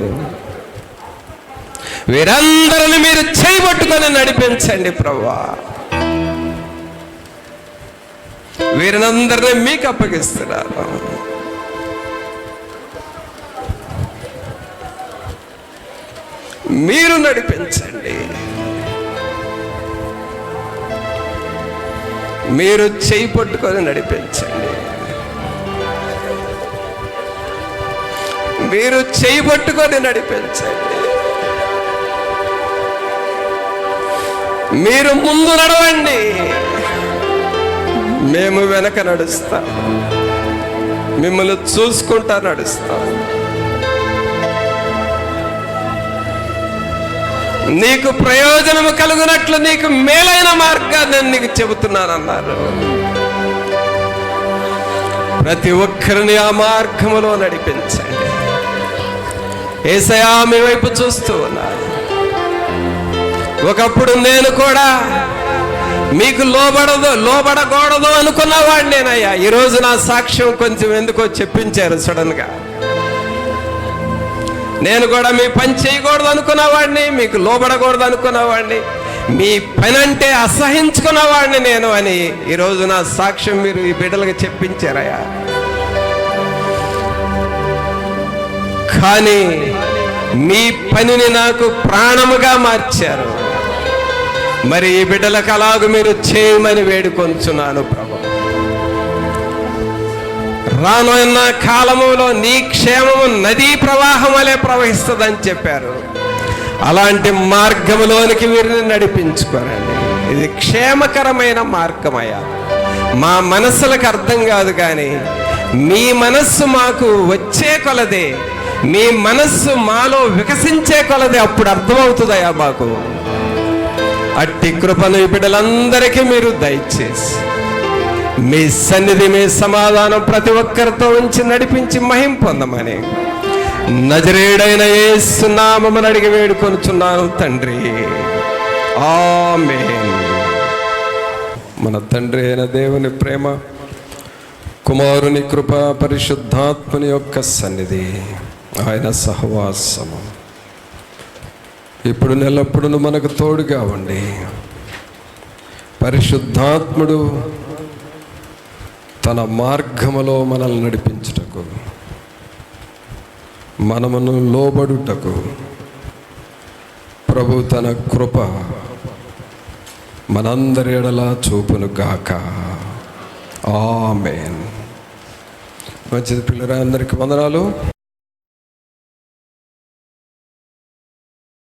వీరందరిని మీరు చేయబట్టుకొని నడిపించండి ప్రభువా. వీరినందరినీ మీకు అప్పగిస్తున్నాను. మీరు నడిపించండి. మీరు చేయి పట్టుకొని నడిపించండి. మీరు చేయి పట్టుకొని నడిపించండి. మీరు ముందు నడవండి, మేము వెనక నడుస్తాం. మిమ్మల్ని చూసుకుంటా నడుస్తాం. నీకు ప్రయోజనము కలుగునట్లు నీకు మేలైన మార్గాన్ని నీకు చెబుతున్నానన్నారు. ప్రతి ఒక్కరిని ఆ మార్గములో నడిపించండి. యేసయ్యా మీ వైపు చూస్తూ ఉన్నారు. ఒకప్పుడు నేను కూడా మీకు లోబడకూడదు అనుకున్నవాడు నేనయ్యా. ఈరోజు నా సాక్ష్యం కొంచెం ఎందుకో చెప్పించారు సడన్గా. నేను కూడా మీ పని చేయకూడదు అనుకున్నవాడిని, మీకు లోబడకూడదు అనుకున్నవాడిని, మీ పని అంటే అసహించుకున్నవాడిని నేను అని ఈరోజు నా సాక్ష్యం మీరు ఈ బిడ్డలకు చెప్పించారయ్యా. కానీ మీ పనిని నాకు ప్రాణముగా మార్చారు. మరి ఈ బిడ్డలకు అలాగూ మీరు చేయమని వేడుకొంచున్నాను ప్రభు. రానున్న కాలములో నీ క్షేమము నదీ ప్రవాహం వలె ప్రవహిస్తుందని చెప్పారు. అలాంటి మార్గములోనికి వీరిని నడిపించుకోరండి. ఇది క్షేమకరమైన మార్గమయ్యా. మా మనస్సులకు అర్థం కాదు, కానీ మీ మనస్సు మాకు వచ్చే కొలదే, మీ మనస్సు మాలో వికసించే కొలదే అప్పుడు అర్థమవుతుందయ్యా మాకు. అట్టి కృపను ఈ బిడ్డలందరికీ మీరు దయచేసి మీ సన్నిధి, మీ సమాధానం ప్రతి ఒక్కరితో ఉంచి నడిపించి మహిమ పొందమని నజరేయుడైన యేసు నామమున అడిగి వేడుకొనుచున్నాను తండ్రి. ఆమేన్. మన తండ్రి అయిన దేవుని ప్రేమ, కుమారుని కృప, పరిశుద్ధాత్మని యొక్క సన్నిధి, ఆయన సహవాసము ఇప్పుడు నెల్లప్పుడూ మనకు తోడుగా ఉండి పరిశుద్ధాత్ముడు తన మార్గములో మనల్ని నడిపించుటకు, మనమును లోబడుటకు ప్రభు తన కృప మనందరి ఎడల చూపును గాక. ఆమేన్. మంచిది పిల్లరా, అందరికి వందనాలు.